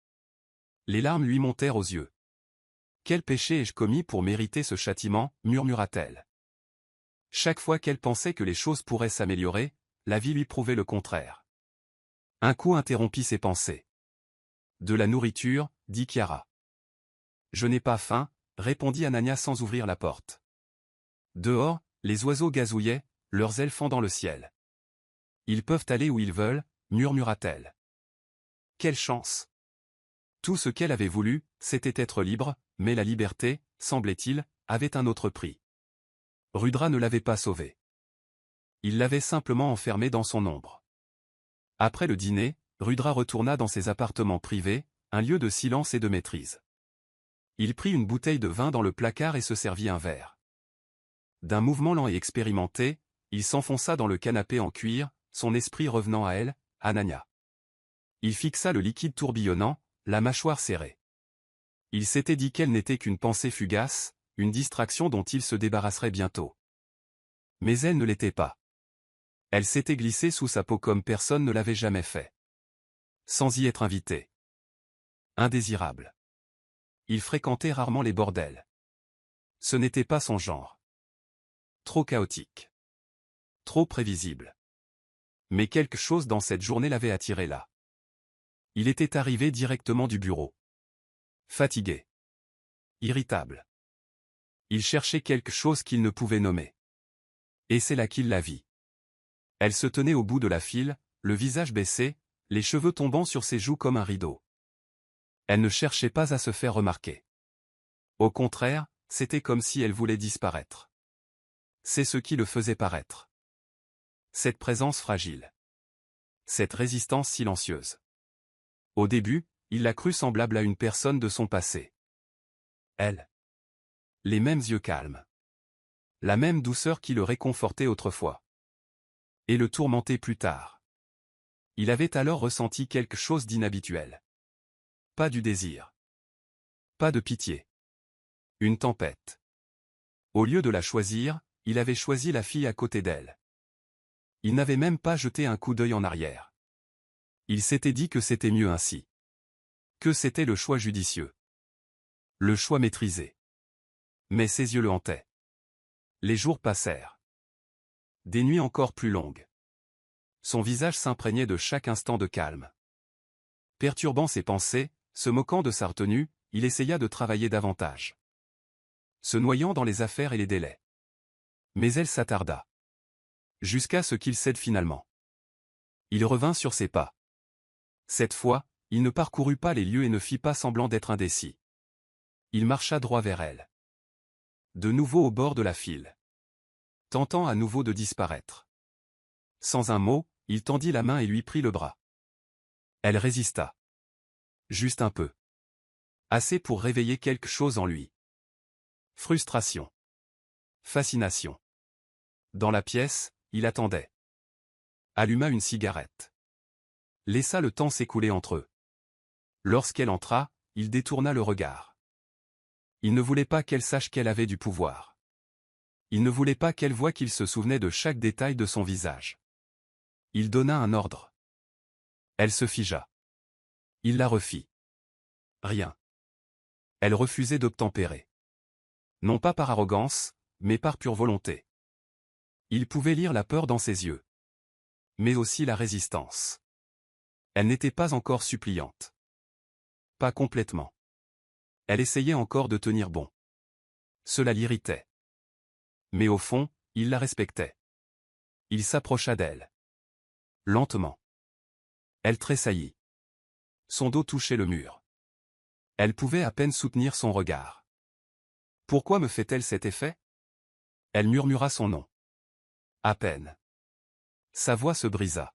Les larmes lui montèrent aux yeux. Quel péché ai-je commis pour mériter ce châtiment, murmura-t-elle. Chaque fois qu'elle pensait que les choses pourraient s'améliorer, la vie lui prouvait le contraire. Un coup interrompit ses pensées. De la nourriture, dit Chiara. Je n'ai pas faim, répondit Anania sans ouvrir la porte. Dehors, les oiseaux gazouillaient, leurs ailes fendant le ciel. Ils peuvent aller où ils veulent, murmura-t-elle. Quelle chance! Tout ce qu'elle avait voulu, c'était être libre, mais la liberté, semblait-il, avait un autre prix. Rudra ne l'avait pas sauvée. Il l'avait simplement enfermée dans son ombre. Après le dîner, Rudra retourna dans ses appartements privés, un lieu de silence et de maîtrise. Il prit une bouteille de vin dans le placard et se servit un verre. D'un mouvement lent et expérimenté, il s'enfonça dans le canapé en cuir, son esprit revenant à elle, Anania. Il fixa le liquide tourbillonnant, la mâchoire serrée. Il s'était dit qu'elle n'était qu'une pensée fugace, une distraction dont il se débarrasserait bientôt. Mais elle ne l'était pas. Elle s'était glissée sous sa peau comme personne ne l'avait jamais fait. Sans y être invitée. Indésirable. Il fréquentait rarement les bordels. Ce n'était pas son genre. Trop chaotique. Trop prévisible. Mais quelque chose dans cette journée l'avait attiré là. Il était arrivé directement du bureau. Fatigué. Irritable. Il cherchait quelque chose qu'il ne pouvait nommer. Et c'est là qu'il la vit. Elle se tenait au bout de la file, le visage baissé, les cheveux tombant sur ses joues comme un rideau. Elle ne cherchait pas à se faire remarquer. Au contraire, c'était comme si elle voulait disparaître. C'est ce qui le faisait paraître. Cette présence fragile. Cette résistance silencieuse. Au début, il la crut semblable à une personne de son passé. Elle. Les mêmes yeux calmes. La même douceur qui le réconfortait autrefois. Et le tourmentait plus tard. Il avait alors ressenti quelque chose d'inhabituel. Pas du désir. Pas de pitié. Une tempête. Au lieu de la choisir, il avait choisi la fille à côté d'elle. Il n'avait même pas jeté un coup d'œil en arrière. Il s'était dit que c'était mieux ainsi. Que c'était le choix judicieux. Le choix maîtrisé. Mais ses yeux le hantaient. Les jours passèrent. Des nuits encore plus longues. Son visage s'imprégnait de chaque instant de calme. Perturbant ses pensées, se moquant de sa retenue, il essaya de travailler davantage. Se noyant dans les affaires et les délais. Mais elle s'attarda. Jusqu'à ce qu'il cède finalement. Il revint sur ses pas. Cette fois, il ne parcourut pas les lieux et ne fit pas semblant d'être indécis. Il marcha droit vers elle. De nouveau au bord de la file. Tentant à nouveau de disparaître. Sans un mot, il tendit la main et lui prit le bras. Elle résista. Juste un peu. Assez pour réveiller quelque chose en lui. Frustration. Fascination. Dans la pièce, il attendait. Alluma une cigarette. Laissa le temps s'écouler entre eux. Lorsqu'elle entra, il détourna le regard. Il ne voulait pas qu'elle sache qu'elle avait du pouvoir. Il ne voulait pas qu'elle voie qu'il se souvenait de chaque détail de son visage. Il donna un ordre. Elle se figea. Il la refit. Rien. Elle refusait d'obtempérer. Non pas par arrogance, mais par pure volonté. Il pouvait lire la peur dans ses yeux. Mais aussi la résistance. Elle n'était pas encore suppliante. Pas complètement. Elle essayait encore de tenir bon. Cela l'irritait. Mais au fond, il la respectait. Il s'approcha d'elle. Lentement. Elle tressaillit. Son dos touchait le mur. Elle pouvait à peine soutenir son regard. Pourquoi me fait-elle cet effet? Elle murmura son nom. À peine. Sa voix se brisa.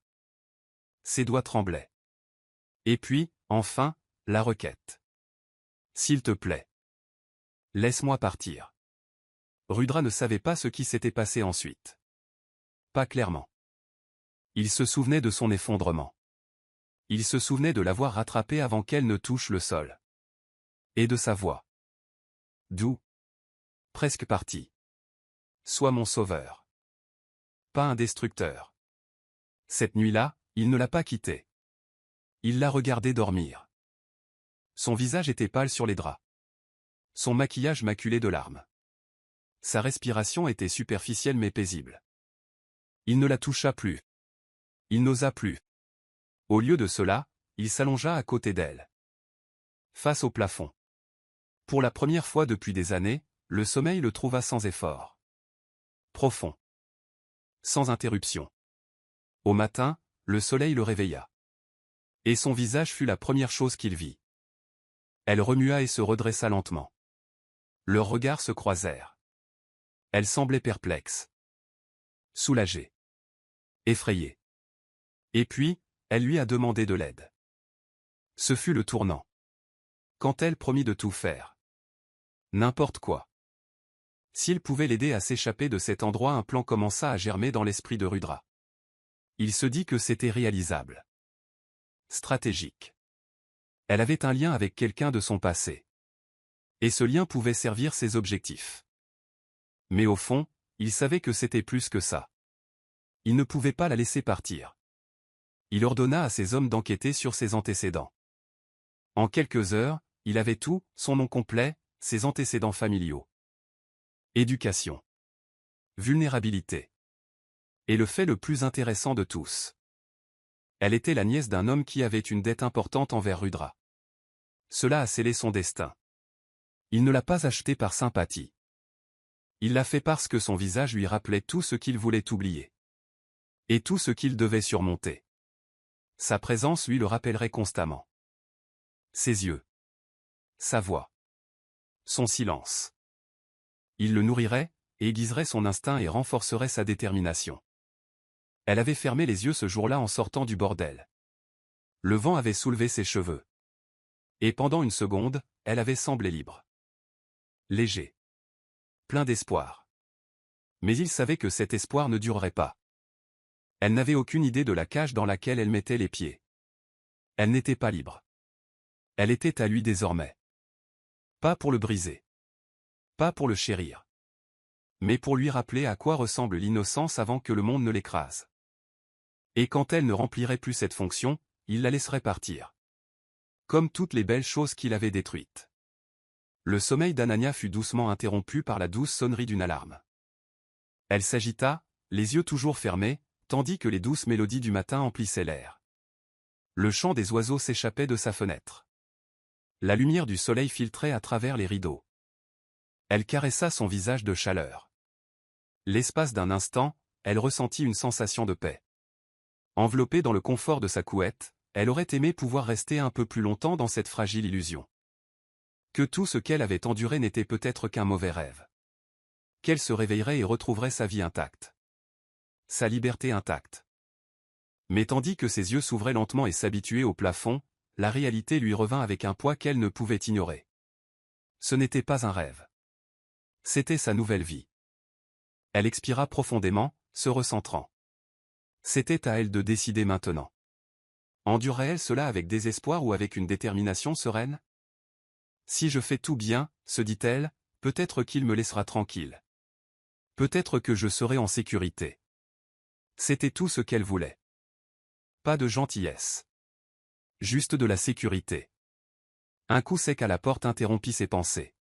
Ses doigts tremblaient. Et puis, enfin, la requête. S'il te plaît. Laisse-moi partir. Rudra ne savait pas ce qui s'était passé ensuite. Pas clairement. Il se souvenait de son effondrement. Il se souvenait de l'avoir rattrapée avant qu'elle ne touche le sol. Et de sa voix. Doux. Presque parti. Sois mon sauveur. Pas un destructeur. Cette nuit-là, il ne l'a pas quittée. Il l'a regardée dormir. Son visage était pâle sur les draps. Son maquillage maculé de larmes. Sa respiration était superficielle mais paisible. Il ne la toucha plus. Il n'osa plus. Au lieu de cela, il s'allongea à côté d'elle. Face au plafond. Pour la première fois depuis des années, le sommeil le trouva sans effort. Profond. Sans interruption. Au matin, le soleil le réveilla. Et son visage fut la première chose qu'il vit. Elle remua et se redressa lentement. Leurs regards se croisèrent. Elle semblait perplexe. Soulagée. Effrayée. Et puis, elle lui a demandé de l'aide. Ce fut le tournant. Quand elle promit de tout faire. N'importe quoi. S'il pouvait l'aider à s'échapper de cet endroit, un plan commença à germer dans l'esprit de Rudra. Il se dit que c'était réalisable. Stratégique. Elle avait un lien avec quelqu'un de son passé. Et ce lien pouvait servir ses objectifs. Mais au fond, il savait que c'était plus que ça. Il ne pouvait pas la laisser partir. Il ordonna à ses hommes d'enquêter sur ses antécédents. En quelques heures, il avait tout, son nom complet, ses antécédents familiaux. Éducation. Vulnérabilité. Et le fait le plus intéressant de tous. Elle était la nièce d'un homme qui avait une dette importante envers Rudra. Cela a scellé son destin. Il ne l'a pas achetée par sympathie. Il l'a fait parce que son visage lui rappelait tout ce qu'il voulait oublier. Et tout ce qu'il devait surmonter. Sa présence lui le rappellerait constamment. Ses yeux. Sa voix. Son silence. Il le nourrirait, aiguiserait son instinct et renforcerait sa détermination. Elle avait fermé les yeux ce jour-là en sortant du bordel. Le vent avait soulevé ses cheveux. Et pendant une seconde, elle avait semblé libre. Léger. Plein d'espoir. Mais il savait que cet espoir ne durerait pas. Elle n'avait aucune idée de la cage dans laquelle elle mettait les pieds. Elle n'était pas libre. Elle était à lui désormais. Pas pour le briser. Pas pour le chérir. Mais pour lui rappeler à quoi ressemble l'innocence avant que le monde ne l'écrase. Et quand elle ne remplirait plus cette fonction, il la laisserait partir. Comme toutes les belles choses qu'il avait détruites. Le sommeil d'Anania fut doucement interrompu par la douce sonnerie d'une alarme. Elle s'agita, les yeux toujours fermés, tandis que les douces mélodies du matin emplissaient l'air. Le chant des oiseaux s'échappait de sa fenêtre. La lumière du soleil filtrait à travers les rideaux. Elle caressa son visage de chaleur. L'espace d'un instant, elle ressentit une sensation de paix. Enveloppée dans le confort de sa couette, elle aurait aimé pouvoir rester un peu plus longtemps dans cette fragile illusion. Que tout ce qu'elle avait enduré n'était peut-être qu'un mauvais rêve. Qu'elle se réveillerait et retrouverait sa vie intacte. Sa liberté intacte. Mais tandis que ses yeux s'ouvraient lentement et s'habituaient au plafond, la réalité lui revint avec un poids qu'elle ne pouvait ignorer. Ce n'était pas un rêve. C'était sa nouvelle vie. Elle expira profondément, se recentrant. C'était à elle de décider maintenant. Endurerait-elle cela avec désespoir ou avec une détermination sereine? Si je fais tout bien, se dit-elle, peut-être qu'il me laissera tranquille. Peut-être que je serai en sécurité. C'était tout ce qu'elle voulait. Pas de gentillesse. Juste de la sécurité. Un coup sec à la porte interrompit ses pensées.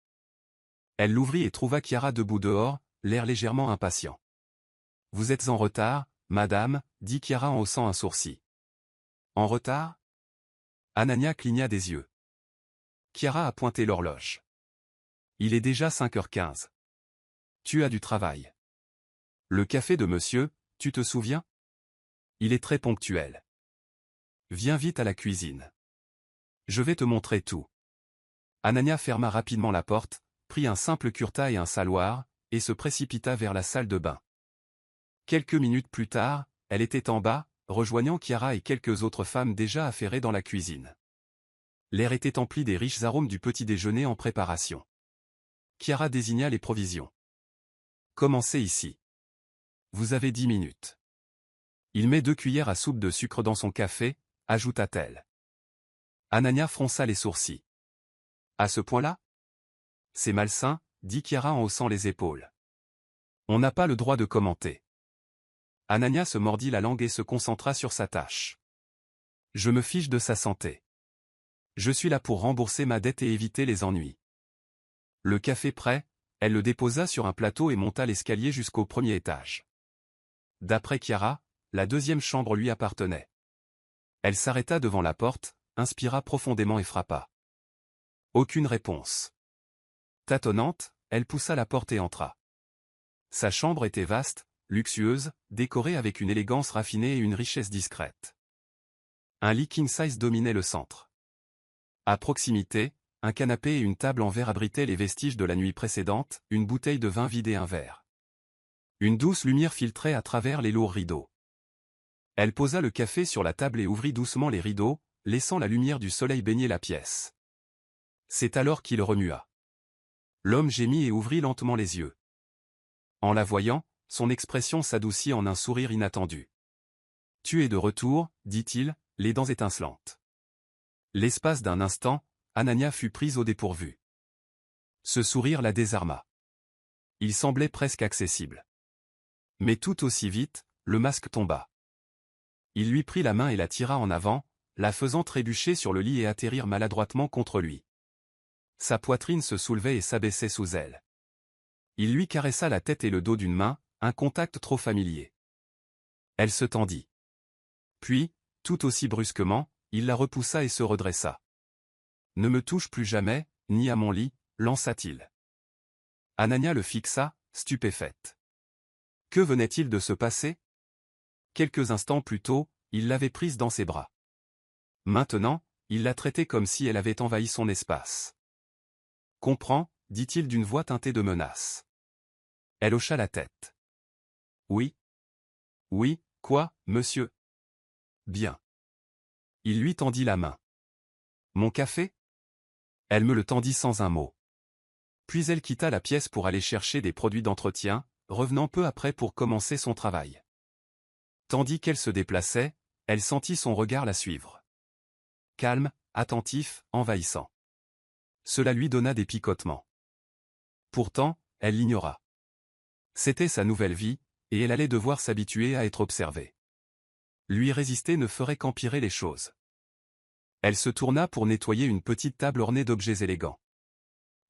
Elle l'ouvrit et trouva Chiara debout dehors, l'air légèrement impatient. « Vous êtes en retard, madame » dit Chiara en haussant un sourcil. « En retard » Anania cligna des yeux. Chiara a pointé l'horloge. « Il est déjà 5h15. Tu as du travail. Le café de monsieur, tu te souviens? Il est très ponctuel. Viens vite à la cuisine. Je vais te montrer tout. » Anania ferma rapidement la porte, prit un simple curta et un saloir, et se précipita vers la salle de bain. Quelques minutes plus tard, elle était en bas, rejoignant Chiara et quelques autres femmes déjà affairées dans la cuisine. L'air était empli des riches arômes du petit déjeuner en préparation. Chiara désigna les provisions. « Commencez ici. Vous avez 10 minutes. » Il met 2 cuillères à soupe de sucre dans son café, ajouta-t-elle. Anania fronça les sourcils. « À ce point-là? C'est malsain, » dit Chiara en haussant les épaules. « On n'a pas le droit de commenter. » Anania se mordit la langue et se concentra sur sa tâche. « Je me fiche de sa santé. Je suis là pour rembourser ma dette et éviter les ennuis. » Le café prêt, elle le déposa sur un plateau et monta l'escalier jusqu'au premier étage. D'après Chiara, la deuxième chambre lui appartenait. Elle s'arrêta devant la porte, inspira profondément et frappa. Aucune réponse. Tâtonnante, elle poussa la porte et entra. Sa chambre était vaste, luxueuse, décorée avec une élégance raffinée et une richesse discrète. Un lit king size dominait le centre. À proximité, un canapé et une table en verre abritaient les vestiges de la nuit précédente, une bouteille de vin vide et un verre. Une douce lumière filtrait à travers les lourds rideaux. Elle posa le café sur la table et ouvrit doucement les rideaux, laissant la lumière du soleil baigner la pièce. C'est alors qu'il remua. L'homme gémit et ouvrit lentement les yeux. En la voyant, son expression s'adoucit en un sourire inattendu. « Tu es de retour, dit-il, les dents étincelantes. » L'espace d'un instant, Anania fut prise au dépourvu. Ce sourire la désarma. Il semblait presque accessible. Mais tout aussi vite, le masque tomba. Il lui prit la main et la tira en avant, la faisant trébucher sur le lit et atterrir maladroitement contre lui. Sa poitrine se soulevait et s'abaissait sous elle. Il lui caressa la tête et le dos d'une main, un contact trop familier. Elle se tendit. Puis, tout aussi brusquement, il la repoussa et se redressa. « Ne me touche plus jamais, ni à mon lit », lança-t-il. Anania le fixa, stupéfaite. Que venait-il de se passer? Quelques instants plus tôt, il l'avait prise dans ses bras. Maintenant, il la traitait comme si elle avait envahi son espace. « Comprends », dit-il d'une voix teintée de menace. Elle hocha la tête. « Oui. »« Oui, quoi, monsieur ?»« Bien. » Il lui tendit la main. « Mon café ?» Elle me le tendit sans un mot. Puis elle quitta la pièce pour aller chercher des produits d'entretien, revenant peu après pour commencer son travail. Tandis qu'elle se déplaçait, elle sentit son regard la suivre. Calme, attentif, envahissant. Cela lui donna des picotements. Pourtant, elle l'ignora. C'était sa nouvelle vie, et elle allait devoir s'habituer à être observée. Lui résister ne ferait qu'empirer les choses. Elle se tourna pour nettoyer une petite table ornée d'objets élégants.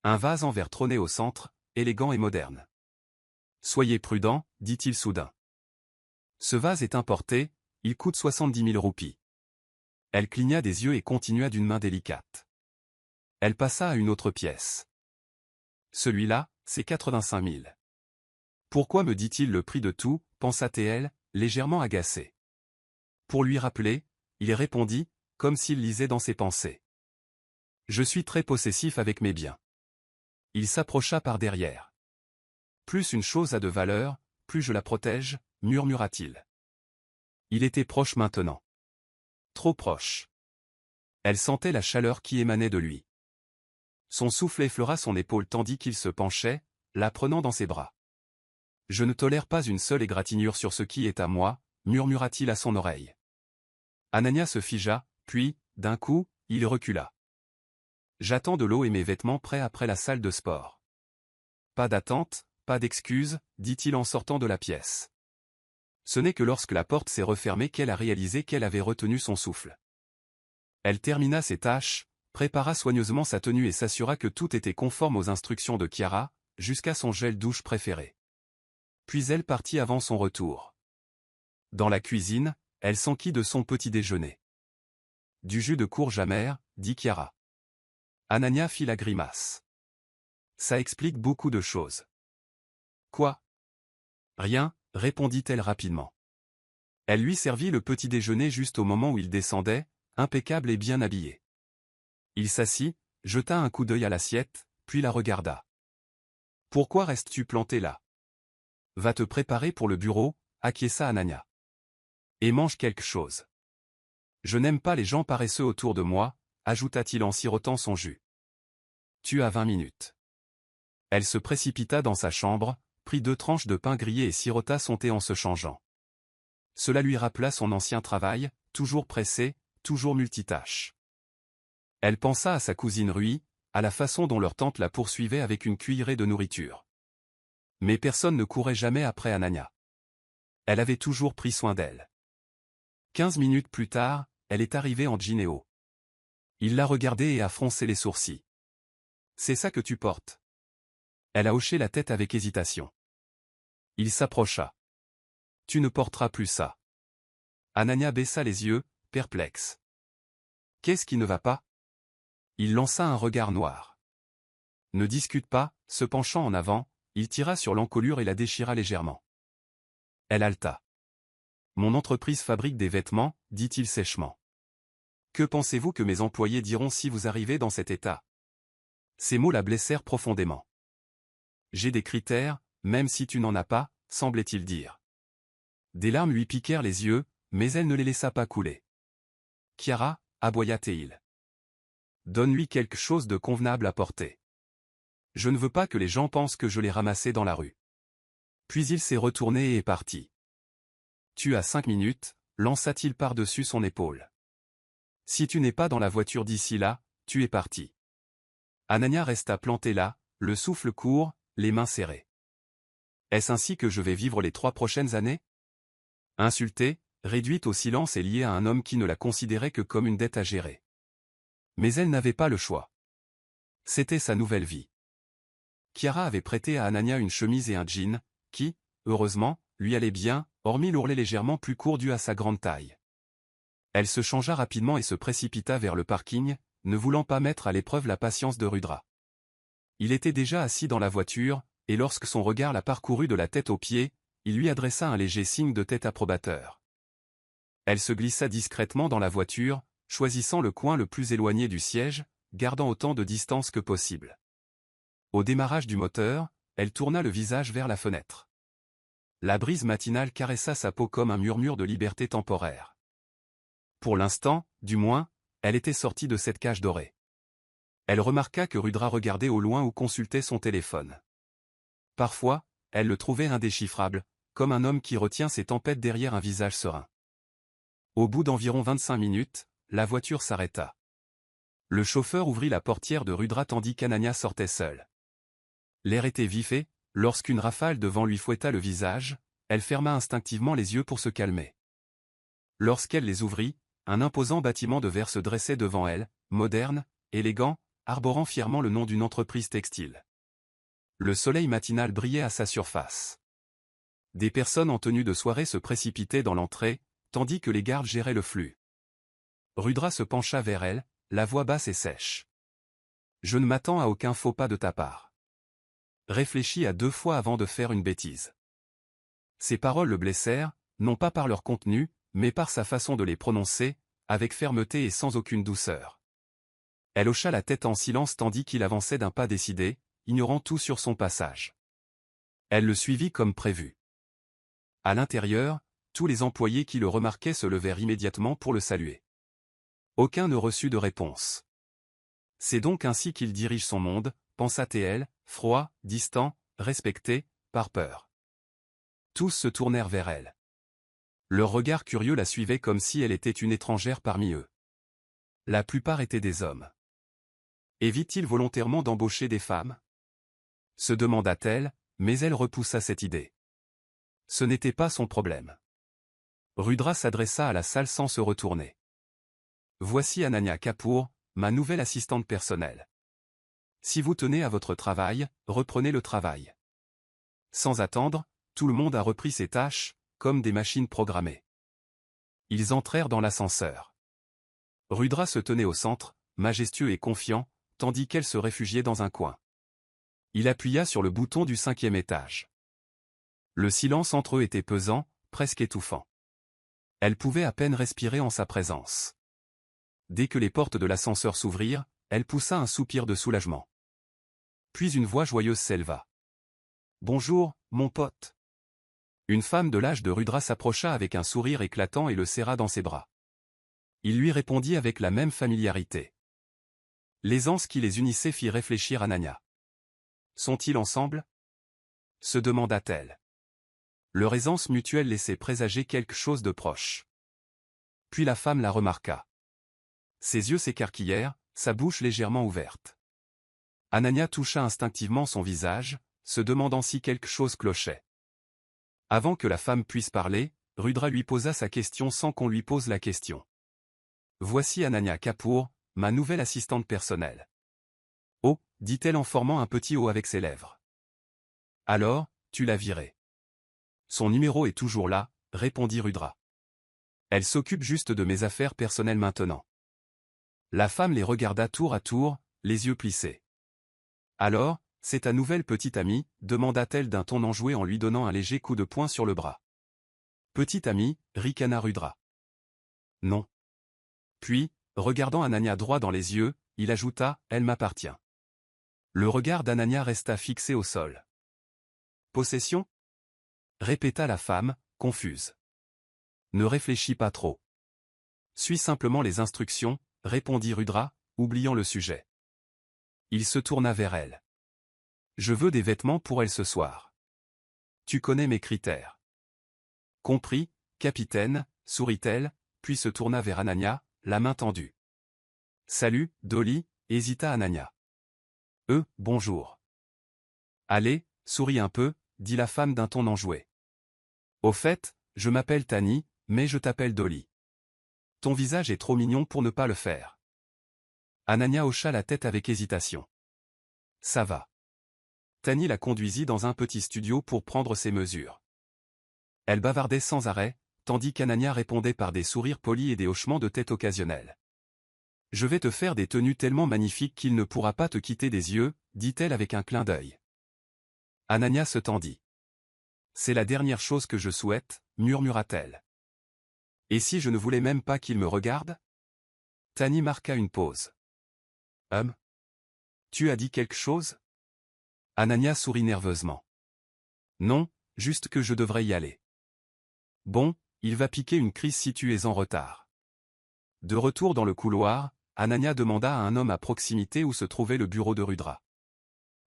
Un vase en verre trônait au centre, élégant et moderne. « Soyez prudent, dit-il soudain. Ce vase est importé, il coûte 70 000 roupies. » Elle cligna des yeux et continua d'une main délicate. Elle passa à une autre pièce. « Celui-là, c'est 85 000. » Pourquoi me dit-il le prix de tout, pensa-t-elle, légèrement agacée. Pour lui rappeler, il répondit, comme s'il lisait dans ses pensées. « Je suis très possessif avec mes biens. » Il s'approcha par derrière. « Plus une chose a de valeur, plus je la protège, » murmura-t-il. Il était proche maintenant. Trop proche. Elle sentait la chaleur qui émanait de lui. Son souffle effleura son épaule tandis qu'il se penchait, la prenant dans ses bras. « Je ne tolère pas une seule égratignure sur ce qui est à moi, » murmura-t-il à son oreille. Anania se figea, puis, d'un coup, il recula. « J'attends de l'eau et mes vêtements prêts après la salle de sport. » Pas d'attente, pas d'excuse, dit-il en sortant de la pièce. Ce n'est que lorsque la porte s'est refermée qu'elle a réalisé qu'elle avait retenu son souffle. Elle termina ses tâches, prépara soigneusement sa tenue et s'assura que tout était conforme aux instructions de Chiara, jusqu'à son gel douche préféré. Puis elle partit avant son retour. Dans la cuisine, elle s'enquit de son petit déjeuner. « Du jus de courge amère » dit Chiara. Anania fit la grimace. « Ça explique beaucoup de choses. »« Quoi ? » ?»« Rien, » répondit-elle rapidement. Elle lui servit le petit déjeuner juste au moment où il descendait, impeccable et bien habillé. Il s'assit, jeta un coup d'œil à l'assiette, puis la regarda. « Pourquoi restes-tu planté là ? Va te préparer pour le bureau, » acquiesça Anania. « Et mange quelque chose. Je n'aime pas les gens paresseux autour de moi, » ajouta-t-il en sirotant son jus. « Tu as 20 minutes. » Elle se précipita dans sa chambre, prit 2 tranches de pain grillé et sirota son thé en se changeant. Cela lui rappela son ancien travail, toujours pressé, toujours multitâche. Elle pensa à sa cousine Rui, à la façon dont leur tante la poursuivait avec une cuillerée de nourriture. Mais personne ne courait jamais après Anania. Elle avait toujours pris soin d'elle. 15 minutes plus tard, elle est arrivée en gynéo. Il l'a regardée et a froncé les sourcils. « C'est ça que tu portes ?» Elle a hoché la tête avec hésitation. Il s'approcha. « Tu ne porteras plus ça. » Anania baissa les yeux, perplexe. « Qu'est-ce qui ne va pas ?» Il lança un regard noir. « Ne discute pas », se penchant en avant, il tira sur l'encolure et la déchira légèrement. Elle haleta. « Mon entreprise fabrique des vêtements, » dit-il sèchement. « Que pensez-vous que mes employés diront si vous arrivez dans cet état ?» Ces mots la blessèrent profondément. « J'ai des critères, même si tu n'en as pas, » semblait-il dire. Des larmes lui piquèrent les yeux, mais elle ne les laissa pas couler. « Chiara, » aboya-t-il. « Donne-lui quelque chose de convenable à porter. Je ne veux pas que les gens pensent que je l'ai ramassé dans la rue. » Puis il s'est retourné et est parti. « Tu as 5 minutes, » lança-t-il par-dessus son épaule. « Si tu n'es pas dans la voiture d'ici là, tu es parti. » Anania resta plantée là, le souffle court, les mains serrées. « Est-ce ainsi que je vais vivre les 3 prochaines années ? » Insultée, réduite au silence et liée à un homme qui ne la considérait que comme une dette à gérer. Mais elle n'avait pas le choix. C'était sa nouvelle vie. Chiara avait prêté à Anania une chemise et un jean, qui, heureusement, lui allaient bien, hormis l'ourlet légèrement plus court dû à sa grande taille. Elle se changea rapidement et se précipita vers le parking, ne voulant pas mettre à l'épreuve la patience de Rudra. Il était déjà assis dans la voiture, et lorsque son regard la parcourut de la tête aux pieds, il lui adressa un léger signe de tête approbateur. Elle se glissa discrètement dans la voiture, choisissant le coin le plus éloigné du siège, gardant autant de distance que possible. Au démarrage du moteur, elle tourna le visage vers la fenêtre. La brise matinale caressa sa peau comme un murmure de liberté temporaire. Pour l'instant, du moins, elle était sortie de cette cage dorée. Elle remarqua que Rudra regardait au loin ou consultait son téléphone. Parfois, elle le trouvait indéchiffrable, comme un homme qui retient ses tempêtes derrière un visage serein. Au bout d'environ 25 minutes, la voiture s'arrêta. Le chauffeur ouvrit la portière de Rudra tandis qu'Anania sortait seule. L'air était vif et, lorsqu'une rafale de vent lui fouetta le visage, elle ferma instinctivement les yeux pour se calmer. Lorsqu'elle les ouvrit, un imposant bâtiment de verre se dressait devant elle, moderne, élégant, arborant fièrement le nom d'une entreprise textile. Le soleil matinal brillait à sa surface. Des personnes en tenue de soirée se précipitaient dans l'entrée, tandis que les gardes géraient le flux. Rudra se pencha vers elle, la voix basse et sèche. « Je ne m'attends à aucun faux pas de ta part. Réfléchis à 2 fois avant de faire une bêtise. » Ces paroles le blessèrent, non pas par leur contenu, mais par sa façon de les prononcer, avec fermeté et sans aucune douceur. Elle hocha la tête en silence tandis qu'il avançait d'un pas décidé, ignorant tout sur son passage. Elle le suivit comme prévu. À l'intérieur, tous les employés qui le remarquaient se levèrent immédiatement pour le saluer. Aucun ne reçut de réponse. C'est donc ainsi qu'il dirige son monde, pensa-t-elle, froid, distant, respecté, par peur. Tous se tournèrent vers elle. Leurs regards curieux la suivaient comme si elle était une étrangère parmi eux. La plupart étaient des hommes. Évite-t-il volontairement d'embaucher des femmes ? Se demanda-t-elle, mais elle repoussa cette idée. Ce n'était pas son problème. Rudra s'adressa à la salle sans se retourner. Voici Anania Kapoor, ma nouvelle assistante personnelle. Si vous tenez à votre travail, reprenez le travail. Sans attendre, tout le monde a repris ses tâches, comme des machines programmées. Ils entrèrent dans l'ascenseur. Rudra se tenait au centre, majestueux et confiant, tandis qu'elle se réfugiait dans un coin. Il appuya sur le bouton du 5e étage. Le silence entre eux était pesant, presque étouffant. Elle pouvait à peine respirer en sa présence. Dès que les portes de l'ascenseur s'ouvrirent, elle poussa un soupir de soulagement. Puis une voix joyeuse s'éleva. « Bonjour, mon pote. » Une femme de l'âge de Rudra s'approcha avec un sourire éclatant et le serra dans ses bras. Il lui répondit avec la même familiarité. L'aisance qui les unissait fit réfléchir Anania. Sont-ils ensemble ? Se demanda-t-elle. Leur aisance mutuelle laissait présager quelque chose de proche. Puis la femme la remarqua. Ses yeux s'écarquillèrent, sa bouche légèrement ouverte. Anania toucha instinctivement son visage, se demandant si quelque chose clochait. Avant que la femme puisse parler, Rudra lui posa sa question sans qu'on lui pose la question. Voici Anania Kapoor, ma nouvelle assistante personnelle. Oh, dit-elle en formant un petit O avec ses lèvres. Alors, tu l'as virée. Son numéro est toujours là, répondit Rudra. Elle s'occupe juste de mes affaires personnelles maintenant. La femme les regarda tour à tour, les yeux plissés. Alors, c'est ta nouvelle petite amie, demanda-t-elle d'un ton enjoué en lui donnant un léger coup de poing sur le bras. Petite amie, ricana Rudra. Non. Puis, regardant Anania droit dans les yeux, il ajouta, elle m'appartient. Le regard d'Anania resta fixé au sol. Possession ? Répéta la femme, confuse. Ne réfléchis pas trop. Suis simplement les instructions, répondit Rudra, oubliant le sujet. Il se tourna vers elle. Je veux des vêtements pour elle ce soir. Tu connais mes critères. Compris, capitaine, sourit-elle, puis se tourna vers Anania, la main tendue. Salut, Dolly, hésita Anania. Bonjour. Allez, souris un peu, dit la femme d'un ton enjoué. Au fait, je m'appelle Tani, mais je t'appelle Dolly. Ton visage est trop mignon pour ne pas le faire. Anania hocha la tête avec hésitation. Ça va. Tani la conduisit dans un petit studio pour prendre ses mesures. Elle bavardait sans arrêt, tandis qu'Anania répondait par des sourires polis et des hochements de tête occasionnels. Je vais te faire des tenues tellement magnifiques qu'il ne pourra pas te quitter des yeux, dit-elle avec un clin d'œil. Anania se tendit. C'est la dernière chose que je souhaite, murmura-t-elle. Et si je ne voulais même pas qu'il me regarde? Tani marqua une pause. Tu as dit quelque chose? Anania sourit nerveusement. Non, juste que je devrais y aller. Bon, il va piquer une crise si tu es en retard. De retour dans le couloir, Anania demanda à un homme à proximité où se trouvait le bureau de Rudra.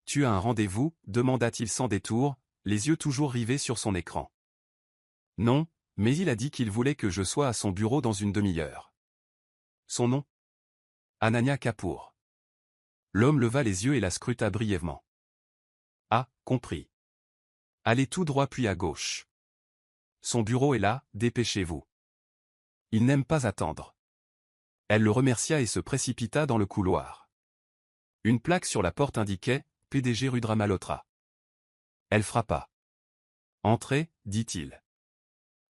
Tu as un rendez-vous, demanda-t-il sans détour, les yeux toujours rivés sur son écran. Non, mais il a dit qu'il voulait que je sois à son bureau dans une demi-heure. Son nom? Anania Kapoor. L'homme leva les yeux et la scruta brièvement. Ah, compris. Allez tout droit puis à gauche. Son bureau est là, dépêchez-vous. Il n'aime pas attendre. Elle le remercia et se précipita dans le couloir. Une plaque sur la porte indiquait « PDG Rudra Malhotra ». Elle frappa. « Entrez », dit-il.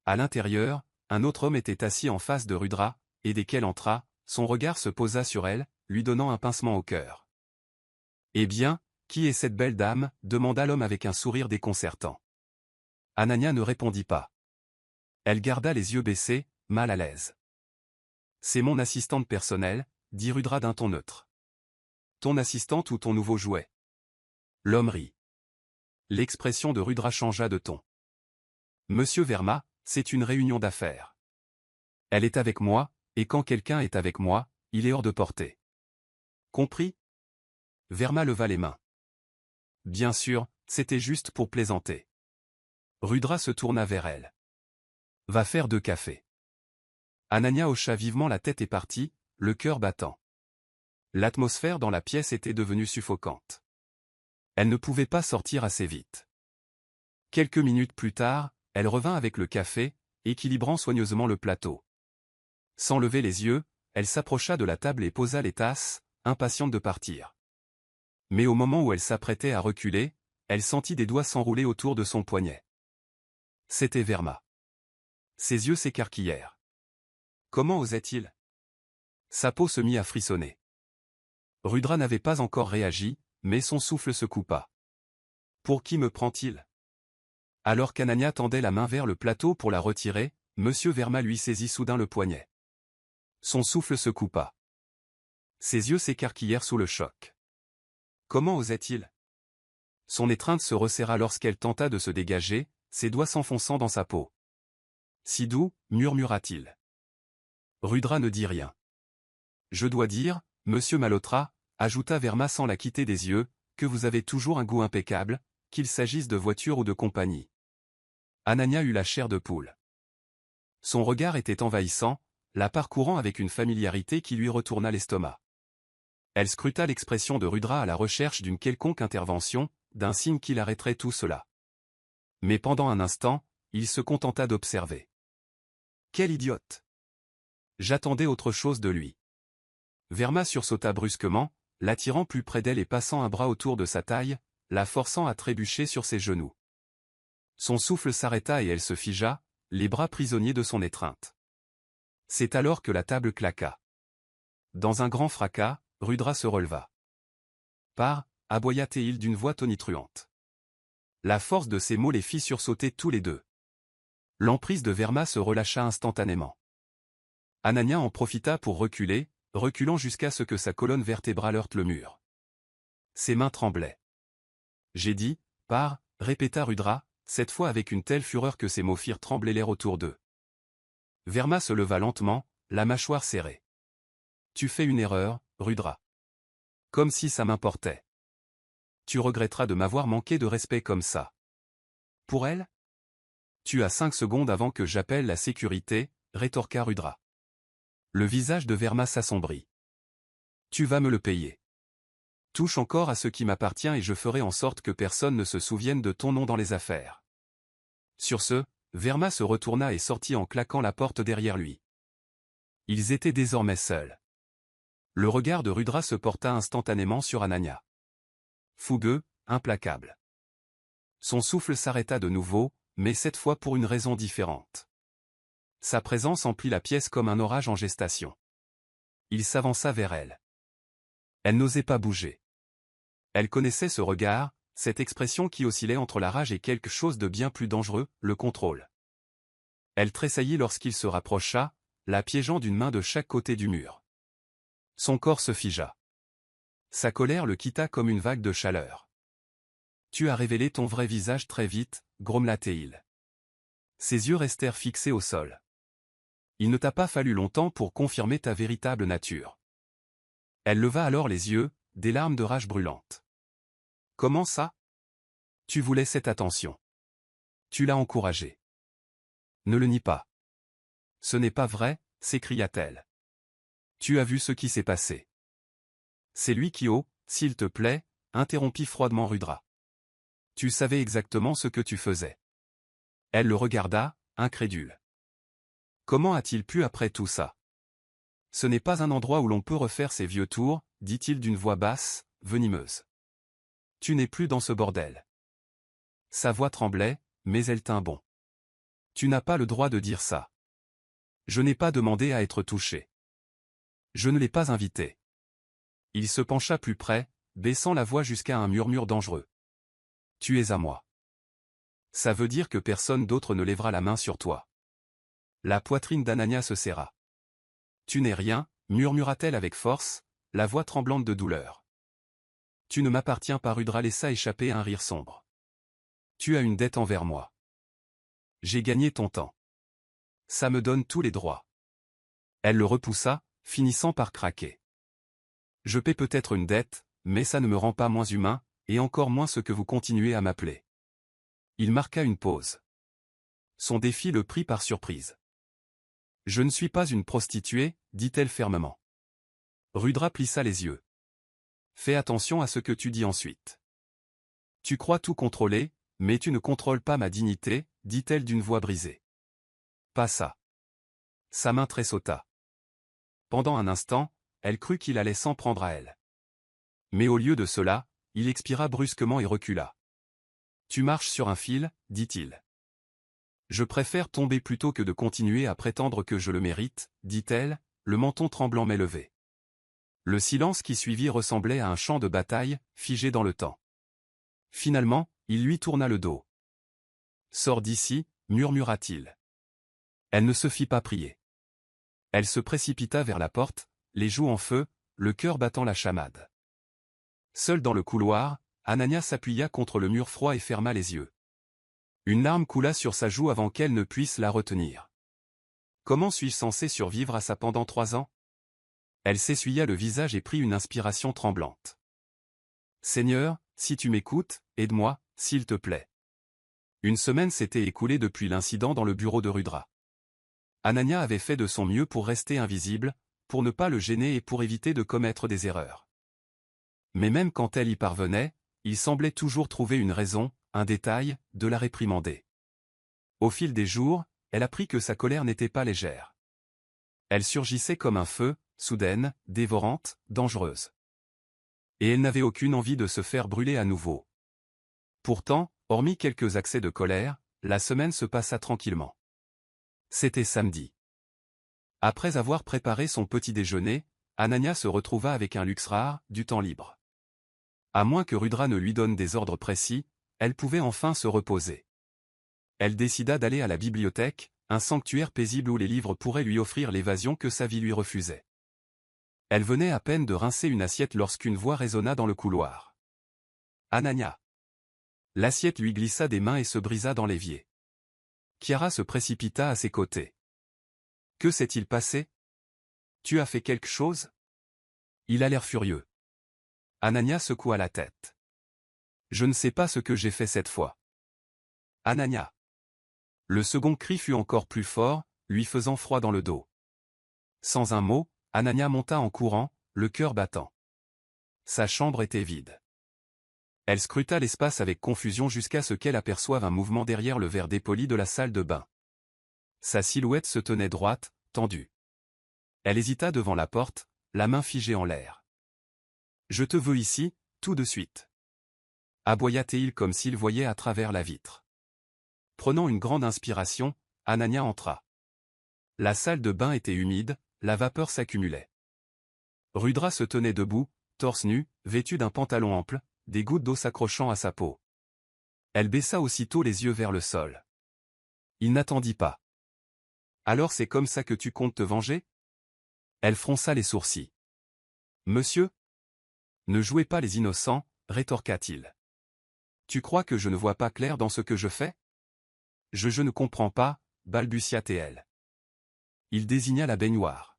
À l'intérieur, un autre homme était assis en face de Rudra, et dès qu'elle entra, son regard se posa sur elle, lui donnant un pincement au cœur. « Eh bien, qui est cette belle dame » demanda l'homme avec un sourire déconcertant. Anania ne répondit pas. Elle garda les yeux baissés, mal à l'aise. « C'est mon assistante personnelle » dit Rudra d'un ton neutre. « Ton assistante ou ton nouveau jouet ?» L'homme rit. L'expression de Rudra changea de ton. « Monsieur Verma, c'est une réunion d'affaires. Elle est avec moi, et quand quelqu'un est avec moi, il est hors de portée. Compris ?» Verma leva les mains. Bien sûr, c'était juste pour plaisanter. Rudra se tourna vers elle. Va faire 2 cafés. Anania hocha vivement la tête et partit, le cœur battant. L'atmosphère dans la pièce était devenue suffocante. Elle ne pouvait pas sortir assez vite. Quelques minutes plus tard, elle revint avec le café, équilibrant soigneusement le plateau. Sans lever les yeux, elle s'approcha de la table et posa les tasses, impatiente de partir. Mais au moment où elle s'apprêtait à reculer, elle sentit des doigts s'enrouler autour de son poignet. C'était Verma. Ses yeux s'écarquillèrent. Comment osait-il? Sa peau se mit à frissonner. Rudra n'avait pas encore réagi, mais son souffle se coupa. Pour qui me prend-il? Alors qu'Anania tendait la main vers le plateau pour la retirer, Monsieur Verma lui saisit soudain le poignet. Son souffle se coupa. Ses yeux s'écarquillèrent sous le choc. Comment osait-il? Son étreinte se resserra lorsqu'elle tenta de se dégager, ses doigts s'enfonçant dans sa peau. Si doux, murmura-t-il. Rudra ne dit rien. Je dois dire, Monsieur Malhotra, ajouta Verma sans la quitter des yeux, que vous avez toujours un goût impeccable, qu'il s'agisse de voiture ou de compagnie. Anania eut la chair de poule. Son regard était envahissant, la parcourant avec une familiarité qui lui retourna l'estomac. Elle scruta l'expression de Rudra à la recherche d'une quelconque intervention, d'un signe qui arrêterait tout cela. Mais pendant un instant, il se contenta d'observer. Quel idiote! J'attendais autre chose de lui. Verma sursauta brusquement, l'attirant plus près d'elle et passant un bras autour de sa taille, la forçant à trébucher sur ses genoux. Son souffle s'arrêta et elle se figea, les bras prisonniers de son étreinte. C'est alors que la table claqua. Dans un grand fracas, Rudra se releva. Pars, aboya-t-il d'une voix tonitruante. La force de ces mots les fit sursauter tous les deux. L'emprise de Verma se relâcha instantanément. Anania en profita pour reculer, reculant jusqu'à ce que sa colonne vertébrale heurte le mur. Ses mains tremblaient. J'ai dit, pars, répéta Rudra, cette fois avec une telle fureur que ses mots firent trembler l'air autour d'eux. Verma se leva lentement, la mâchoire serrée. Tu fais une erreur, Rudra. Comme si ça m'importait. Tu regretteras de m'avoir manqué de respect comme ça. Pour elle? Tu as 5 secondes avant que j'appelle la sécurité, rétorqua Rudra. Le visage de Verma s'assombrit. Tu vas me le payer. Touche encore à ce qui m'appartient et je ferai en sorte que personne ne se souvienne de ton nom dans les affaires. Sur ce, Verma se retourna et sortit en claquant la porte derrière lui. Ils étaient désormais seuls. Le regard de Rudra se porta instantanément sur Anania. Fougueux, implacable. Son souffle s'arrêta de nouveau, mais cette fois pour une raison différente. Sa présence emplit la pièce comme un orage en gestation. Il s'avança vers elle. Elle n'osait pas bouger. Elle connaissait ce regard, cette expression qui oscillait entre la rage et quelque chose de bien plus dangereux, le contrôle. Elle tressaillit lorsqu'il se rapprocha, la piégeant d'une main de chaque côté du mur. Son corps se figea. Sa colère le quitta comme une vague de chaleur. « Tu as révélé ton vrai visage très vite, grommela-t-il. Ses yeux restèrent fixés au sol. Il ne t'a pas fallu longtemps pour confirmer ta véritable nature. Elle leva alors les yeux, des larmes de rage brûlantes. Comment ça? Tu voulais cette attention. Tu l'as encouragée. Ne le nie pas. Ce n'est pas vrai, s'écria-t-elle. Tu as vu ce qui s'est passé. C'est lui qui, s'il te plaît, interrompit froidement Rudra. Tu savais exactement ce que tu faisais. Elle le regarda, incrédule. Comment a-t-il pu après tout ça? Ce n'est pas un endroit où l'on peut refaire ses vieux tours, dit-il d'une voix basse, venimeuse. Tu n'es plus dans ce bordel. Sa voix tremblait, mais elle tint bon. Tu n'as pas le droit de dire ça. Je n'ai pas demandé à être touché. Je ne l'ai pas invité. Il se pencha plus près, baissant la voix jusqu'à un murmure dangereux. Tu es à moi. Ça veut dire que personne d'autre ne lèvera la main sur toi. La poitrine d'Anania se serra. Tu n'es rien, murmura-t-elle avec force, la voix tremblante de douleur. Tu ne m'appartiens pas. Rudra laissa échapper un rire sombre. Tu as une dette envers moi. J'ai gagné ton temps. Ça me donne tous les droits. Elle le repoussa, finissant par craquer. Je paie peut-être une dette, mais ça ne me rend pas moins humain, et encore moins ce que vous continuez à m'appeler. Il marqua une pause. Son défi le prit par surprise. Je ne suis pas une prostituée, dit-elle fermement. Rudra plissa les yeux. Fais attention à ce que tu dis ensuite. Tu crois tout contrôler, mais tu ne contrôles pas ma dignité, dit-elle d'une voix brisée. Pas ça. Sa main tressauta. Pendant un instant, elle crut qu'il allait s'en prendre à elle. Mais au lieu de cela, il expira brusquement et recula. Tu marches sur un fil, dit-il. Je préfère tomber plutôt que de continuer à prétendre que je le mérite, dit-elle, le menton tremblant mais levé. Le silence qui suivit ressemblait à un champ de bataille, figé dans le temps. Finalement, il lui tourna le dos. Sors d'ici, murmura-t-il. Elle ne se fit pas prier. Elle se précipita vers la porte, les joues en feu, le cœur battant la chamade. Seule dans le couloir, Anania s'appuya contre le mur froid et ferma les yeux. Une larme coula sur sa joue avant qu'elle ne puisse la retenir. Comment suis-je censé survivre à ça pendant 3 ans? Elle s'essuya le visage et prit une inspiration tremblante. Seigneur, si tu m'écoutes, aide-moi, s'il te plaît. Une semaine s'était écoulée depuis l'incident dans le bureau de Rudra. Anania avait fait de son mieux pour rester invisible, pour ne pas le gêner et pour éviter de commettre des erreurs. Mais même quand elle y parvenait, il semblait toujours trouver une raison, un détail, de la réprimander. Au fil des jours, elle apprit que sa colère n'était pas légère. Elle surgissait comme un feu, soudaine, dévorante, dangereuse. Et elle n'avait aucune envie de se faire brûler à nouveau. Pourtant, hormis quelques accès de colère, la semaine se passa tranquillement. C'était samedi. Après avoir préparé son petit déjeuner, Anania se retrouva avec un luxe rare, du temps libre. À moins que Rudra ne lui donne des ordres précis, elle pouvait enfin se reposer. Elle décida d'aller à la bibliothèque, un sanctuaire paisible où les livres pourraient lui offrir l'évasion que sa vie lui refusait. Elle venait à peine de rincer une assiette lorsqu'une voix résonna dans le couloir. Anania. L'assiette lui glissa des mains et se brisa dans l'évier. Chiara se précipita à ses côtés. Que s'est-il passé? Tu as fait quelque chose? Il a l'air furieux. Anania secoua la tête. Je ne sais pas ce que j'ai fait cette fois. Anania. Le second cri fut encore plus fort, lui faisant froid dans le dos. Sans un mot, Anania monta en courant, le cœur battant. Sa chambre était vide. Elle scruta l'espace avec confusion jusqu'à ce qu'elle aperçoive un mouvement derrière le verre dépoli de la salle de bain. Sa silhouette se tenait droite, tendue. Elle hésita devant la porte, la main figée en l'air. « Je te veux ici, tout de suite. » Aboya-t-il comme s'il voyait à travers la vitre. Prenant une grande inspiration, Anania entra. La salle de bain était humide, la vapeur s'accumulait. Rudra se tenait debout, torse nu, vêtu d'un pantalon ample, des gouttes d'eau s'accrochant à sa peau. Elle baissa aussitôt les yeux vers le sol. Il n'attendit pas. « Alors c'est comme ça que tu comptes te venger ?» Elle fronça les sourcils. « Monsieur ? Ne jouez pas les innocents, rétorqua-t-il. Tu crois que je ne vois pas clair dans ce que je fais ? Je ne comprends pas, balbutia-t-elle. Il désigna la baignoire.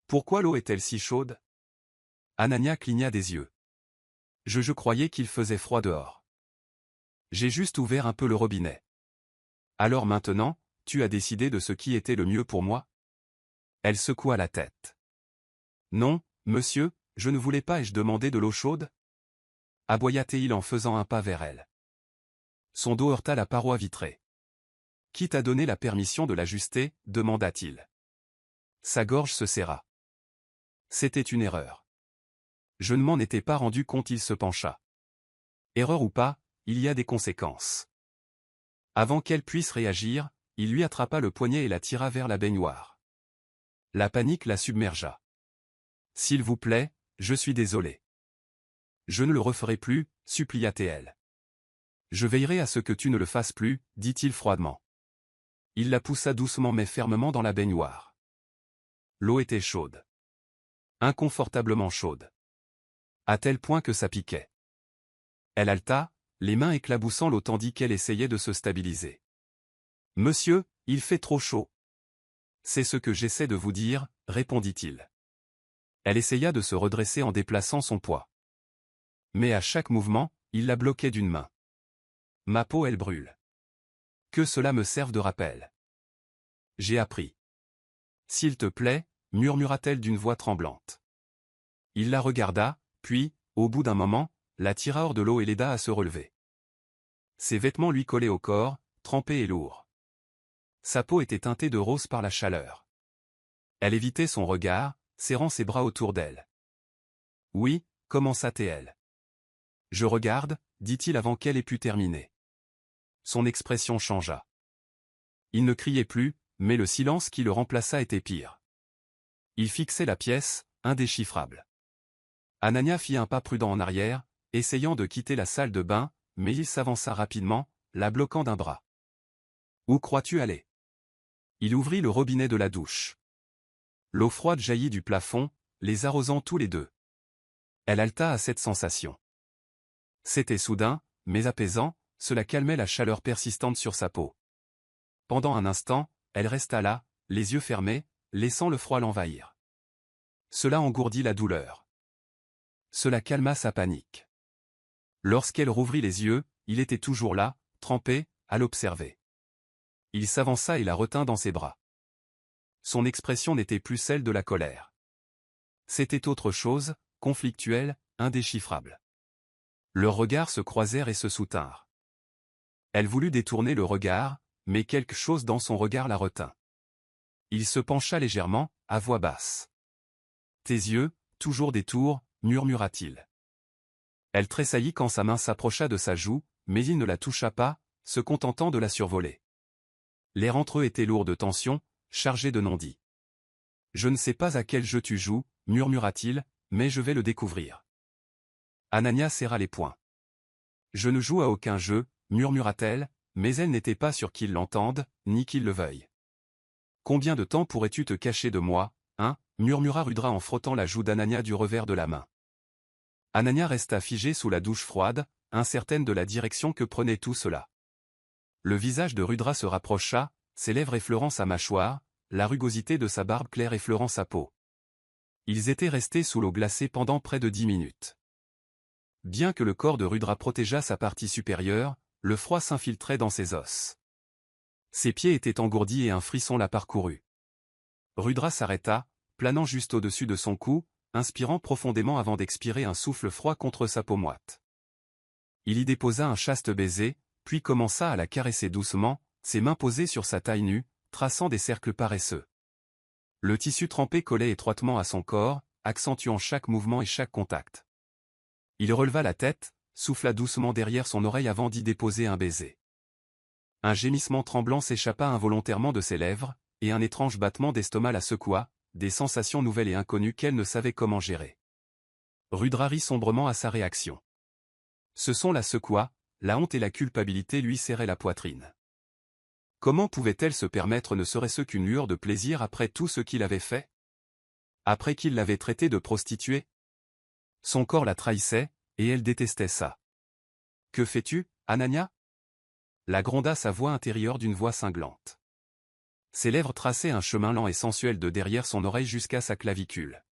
Pourquoi l'eau est-elle si chaude ? Anania cligna des yeux. Je croyais qu'il faisait froid dehors. J'ai juste ouvert un peu le robinet. Alors maintenant, tu as décidé de ce qui était le mieux pour moi ? Elle secoua la tête. Non, monsieur, je ne voulais pas ai-je demandé de l'eau chaude ? Aboya-t-il en faisant un pas vers elle. Son dos heurta la paroi vitrée. Qui t'a donné la permission de l'ajuster ? Demanda-t-il. Sa gorge se serra. C'était une erreur. Je ne m'en étais pas rendu compte. Il se pencha. Erreur ou pas, il y a des conséquences. Avant qu'elle puisse réagir, il lui attrapa le poignet et la tira vers la baignoire. La panique la submergea. S'il vous plaît, je suis désolé. Je ne le referai plus, supplia-t-elle. Je veillerai à ce que tu ne le fasses plus, dit-il froidement. Il la poussa doucement mais fermement dans la baignoire. L'eau était chaude. Inconfortablement chaude. À tel point que ça piquait. Elle haleta, les mains éclaboussant l'eau tandis qu'elle essayait de se stabiliser. « Monsieur, il fait trop chaud. »« C'est ce que j'essaie de vous dire, » répondit-il. Elle essaya de se redresser en déplaçant son poids. Mais à chaque mouvement, il la bloquait d'une main. « Ma peau elle brûle. Que cela me serve de rappel. J'ai appris. »« S'il te plaît, » murmura-t-elle d'une voix tremblante. Il la regarda, puis, au bout d'un moment, la tira hors de l'eau et l'aida à se relever. Ses vêtements lui collaient au corps, trempés et lourds. Sa peau était teintée de rose par la chaleur. Elle évitait son regard, serrant ses bras autour d'elle. « Oui, » commença-t-elle. « Je regarde, » dit-il avant qu'elle ait pu terminer. Son expression changea. Il ne criait plus, mais le silence qui le remplaça était pire. Il fixait la pièce, indéchiffrable. Anania fit un pas prudent en arrière, essayant de quitter la salle de bain, mais il s'avança rapidement, la bloquant d'un bras. « Où crois-tu aller ?» Il ouvrit le robinet de la douche. L'eau froide jaillit du plafond, les arrosant tous les deux. Elle haleta à cette sensation. C'était soudain, mais apaisant, cela calmait la chaleur persistante sur sa peau. Pendant un instant, elle resta là, les yeux fermés, laissant le froid l'envahir. Cela engourdit la douleur. Cela calma sa panique. Lorsqu'elle rouvrit les yeux, il était toujours là, trempé, à l'observer. Il s'avança et la retint dans ses bras. Son expression n'était plus celle de la colère. C'était autre chose, conflictuelle, indéchiffrable. Leurs regards se croisèrent et se soutinrent. Elle voulut détourner le regard, mais quelque chose dans son regard la retint. Il se pencha légèrement, à voix basse. « Tes yeux, toujours des tours, » murmura-t-il. Elle tressaillit quand sa main s'approcha de sa joue, mais il ne la toucha pas, se contentant de la survoler. L'air entre eux était lourd de tension, chargé de non-dits. « Je ne sais pas à quel jeu tu joues, » murmura-t-il, « mais je vais le découvrir. » Anania serra les poings. « Je ne joue à aucun jeu, » murmura-t-elle, mais elle n'était pas sûre qu'il l'entende, ni qu'il le veuille. « Combien de temps pourrais-tu te cacher de moi, hein ?» murmura Rudra en frottant la joue d'Anania du revers de la main. Anania resta figée sous la douche froide, incertaine de la direction que prenait tout cela. Le visage de Rudra se rapprocha, ses lèvres effleurant sa mâchoire, la rugosité de sa barbe claire effleurant sa peau. Ils étaient restés sous l'eau glacée pendant près de 10 minutes. Bien que le corps de Rudra protégeât sa partie supérieure, le froid s'infiltrait dans ses os. Ses pieds étaient engourdis et un frisson la parcourut. Rudra s'arrêta, planant juste au-dessus de son cou, inspirant profondément avant d'expirer un souffle froid contre sa peau moite. Il y déposa un chaste baiser, puis commença à la caresser doucement, ses mains posées sur sa taille nue, traçant des cercles paresseux. Le tissu trempé collait étroitement à son corps, accentuant chaque mouvement et chaque contact. Il releva la tête, souffla doucement derrière son oreille avant d'y déposer un baiser. Un gémissement tremblant s'échappa involontairement de ses lèvres, et un étrange battement d'estomac la secoua, des sensations nouvelles et inconnues qu'elle ne savait comment gérer. Rudra rit sombrement à sa réaction. Ce son la secoua, la honte et la culpabilité lui serraient la poitrine. Comment pouvait-elle se permettre ne serait-ce qu'une lueur de plaisir après tout ce qu'il avait fait? Après qu'il l'avait traitée de prostituée? Son corps la trahissait, et elle détestait ça. « Que fais-tu, Anania ?» la gronda sa voix intérieure d'une voix cinglante. Ses lèvres traçaient un chemin lent et sensuel de derrière son oreille jusqu'à sa clavicule.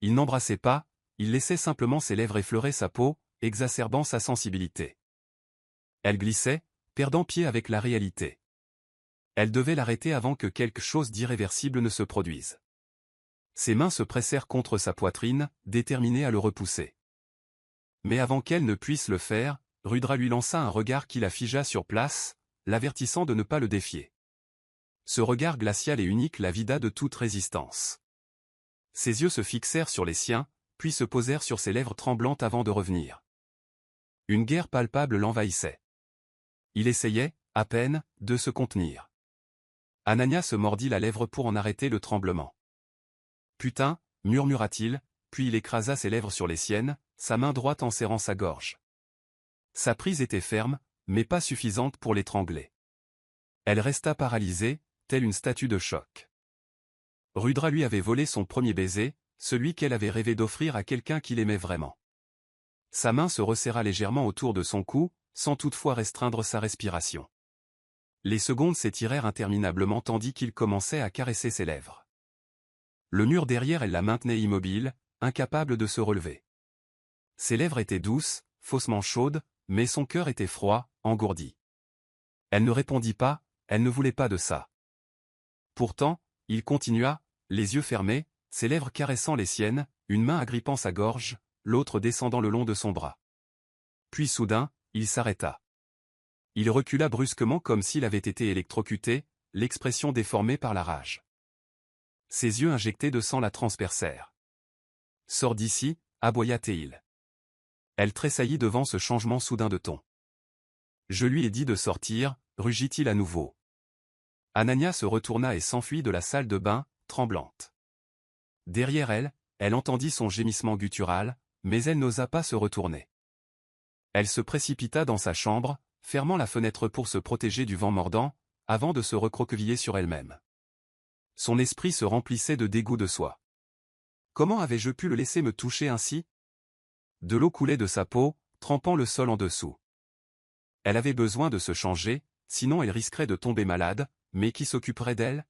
Il n'embrassait pas, il laissait simplement ses lèvres effleurer sa peau, exacerbant sa sensibilité. Elle glissait, perdant pied avec la réalité. Elle devait l'arrêter avant que quelque chose d'irréversible ne se produise. Ses mains se pressèrent contre sa poitrine, déterminées à le repousser. Mais avant qu'elle ne puisse le faire, Rudra lui lança un regard qui la figea sur place, l'avertissant de ne pas le défier. Ce regard glacial et unique la vida de toute résistance. Ses yeux se fixèrent sur les siens, puis se posèrent sur ses lèvres tremblantes avant de revenir. Une guerre palpable l'envahissait. Il essayait, à peine, de se contenir. Anania se mordit la lèvre pour en arrêter le tremblement. « Putain » murmura-t-il, puis il écrasa ses lèvres sur les siennes, sa main droite en serrant sa gorge. Sa prise était ferme, mais pas suffisante pour l'étrangler. Elle resta paralysée, telle une statue de choc. Rudra lui avait volé son premier baiser, celui qu'elle avait rêvé d'offrir à quelqu'un qu'il aimait vraiment. Sa main se resserra légèrement autour de son cou, sans toutefois restreindre sa respiration. Les secondes s'étirèrent interminablement tandis qu'il commençait à caresser ses lèvres. Le mur derrière elle la maintenait immobile, incapable de se relever. Ses lèvres étaient douces, faussement chaudes, mais son cœur était froid, engourdi. Elle ne répondit pas, elle ne voulait pas de ça. Pourtant, il continua, les yeux fermés, ses lèvres caressant les siennes, une main agrippant sa gorge, l'autre descendant le long de son bras. Puis soudain, il s'arrêta. Il recula brusquement comme s'il avait été électrocuté, l'expression déformée par la rage. Ses yeux injectés de sang la transpercèrent. « Sors d'ici » aboya Théil. Elle tressaillit devant ce changement soudain de ton. « Je lui ai dit de sortir » rugit-il à nouveau. Anania se retourna et s'enfuit de la salle de bain, tremblante. Derrière elle, elle entendit son gémissement guttural, mais elle n'osa pas se retourner. Elle se précipita dans sa chambre, fermant la fenêtre pour se protéger du vent mordant, avant de se recroqueviller sur elle-même. Son esprit se remplissait de dégoût de soi. Comment avais-je pu le laisser me toucher ainsi? De l'eau coulait de sa peau, trempant le sol en dessous. Elle avait besoin de se changer, sinon elle risquerait de tomber malade, mais qui s'occuperait d'elle?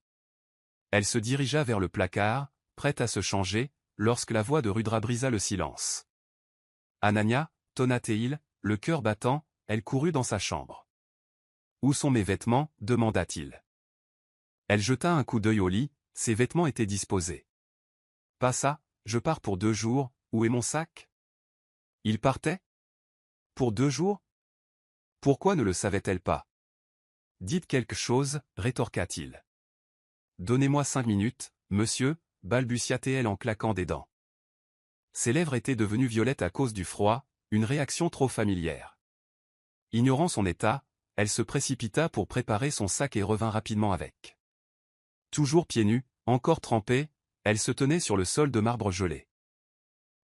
Elle se dirigea vers le placard, prête à se changer, lorsque la voix de Rudra brisa le silence. « Anania » tonna Théil, le cœur battant, elle courut dans sa chambre. « Où sont mes vêtements » demanda-t-il. Elle jeta un coup d'œil au lit, ses vêtements étaient disposés. « Pas ça, je pars pour 2 jours, où est mon sac ?» Il partait? Pour 2 jours? Pourquoi ne le savait-elle pas? Dites quelque chose, rétorqua-t-il. Donnez-moi 5 minutes, monsieur, balbutia-t-elle en claquant des dents. Ses lèvres étaient devenues violettes à cause du froid, une réaction trop familière. Ignorant son état, elle se précipita pour préparer son sac et revint rapidement avec. Toujours pieds nus, encore trempée, elle se tenait sur le sol de marbre gelé.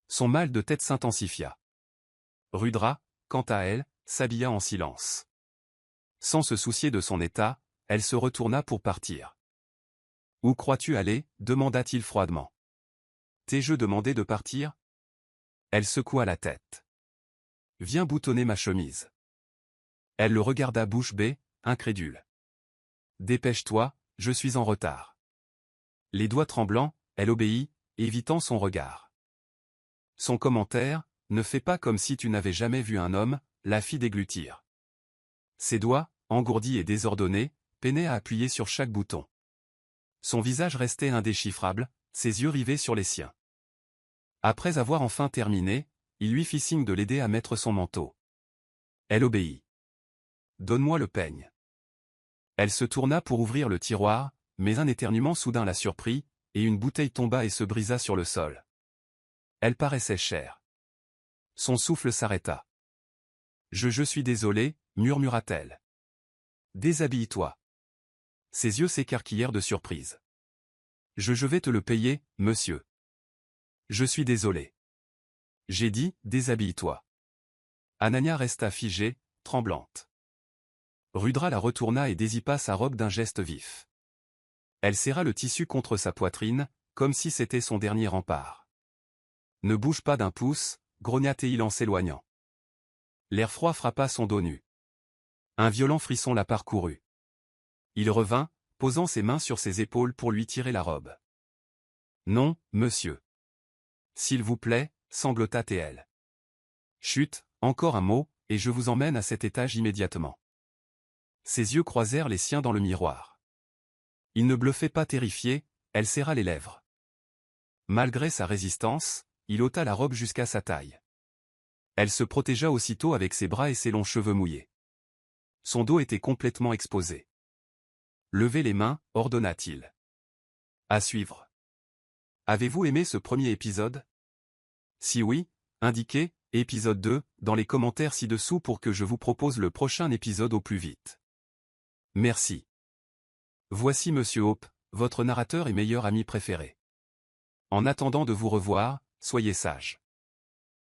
Son mal de tête s'intensifia. Rudra, quant à elle, s'habilla en silence. Sans se soucier de son état, elle se retourna pour partir. « Où crois-tu aller » demanda-t-il froidement. « T'ai-je demandé de partir ?» Elle secoua la tête. « Viens boutonner ma chemise. » Elle le regarda bouche bée, incrédule. « Dépêche-toi, je suis en retard. » Les doigts tremblants, elle obéit, évitant son regard. Son commentaire, « Ne fais pas comme si tu n'avais jamais vu un homme », la fit déglutir. Ses doigts, engourdis et désordonnés, peinaient à appuyer sur chaque bouton. Son visage restait indéchiffrable, ses yeux rivés sur les siens. Après avoir enfin terminé, il lui fit signe de l'aider à mettre son manteau. Elle obéit. Donne-moi le peigne. Elle se tourna pour ouvrir le tiroir, mais un éternuement soudain la surprit, et une bouteille tomba et se brisa sur le sol. Elle paraissait chère. Son souffle s'arrêta. Je suis désolé, murmura-t-elle. Déshabille-toi. Ses yeux s'écarquillèrent de surprise. Je vais te le payer, monsieur. Je suis désolé. J'ai dit, déshabille-toi. Anania resta figée, tremblante. Rudra la retourna et dézippa sa robe d'un geste vif. Elle serra le tissu contre sa poitrine, comme si c'était son dernier rempart. Ne bouge pas d'un pouce, grogna-t-il en s'éloignant. L'air froid frappa son dos nu. Un violent frisson la parcourut. Il revint, posant ses mains sur ses épaules pour lui tirer la robe. Non, monsieur. S'il vous plaît, sanglota-t-elle. Chut, encore un mot, et je vous emmène à cet étage immédiatement. Ses yeux croisèrent les siens dans le miroir. Il ne bluffait pas terrifié, elle serra les lèvres. Malgré sa résistance, il ôta la robe jusqu'à sa taille. Elle se protégea aussitôt avec ses bras et ses longs cheveux mouillés. Son dos était complètement exposé. Levez les mains, ordonna-t-il. À suivre. Avez-vous aimé ce premier épisode? Si oui, indiquez, épisode 2, dans les commentaires ci-dessous pour que je vous propose le prochain épisode au plus vite. Merci. Voici Monsieur Hope, votre narrateur et meilleur ami préféré. En attendant de vous revoir, soyez sage.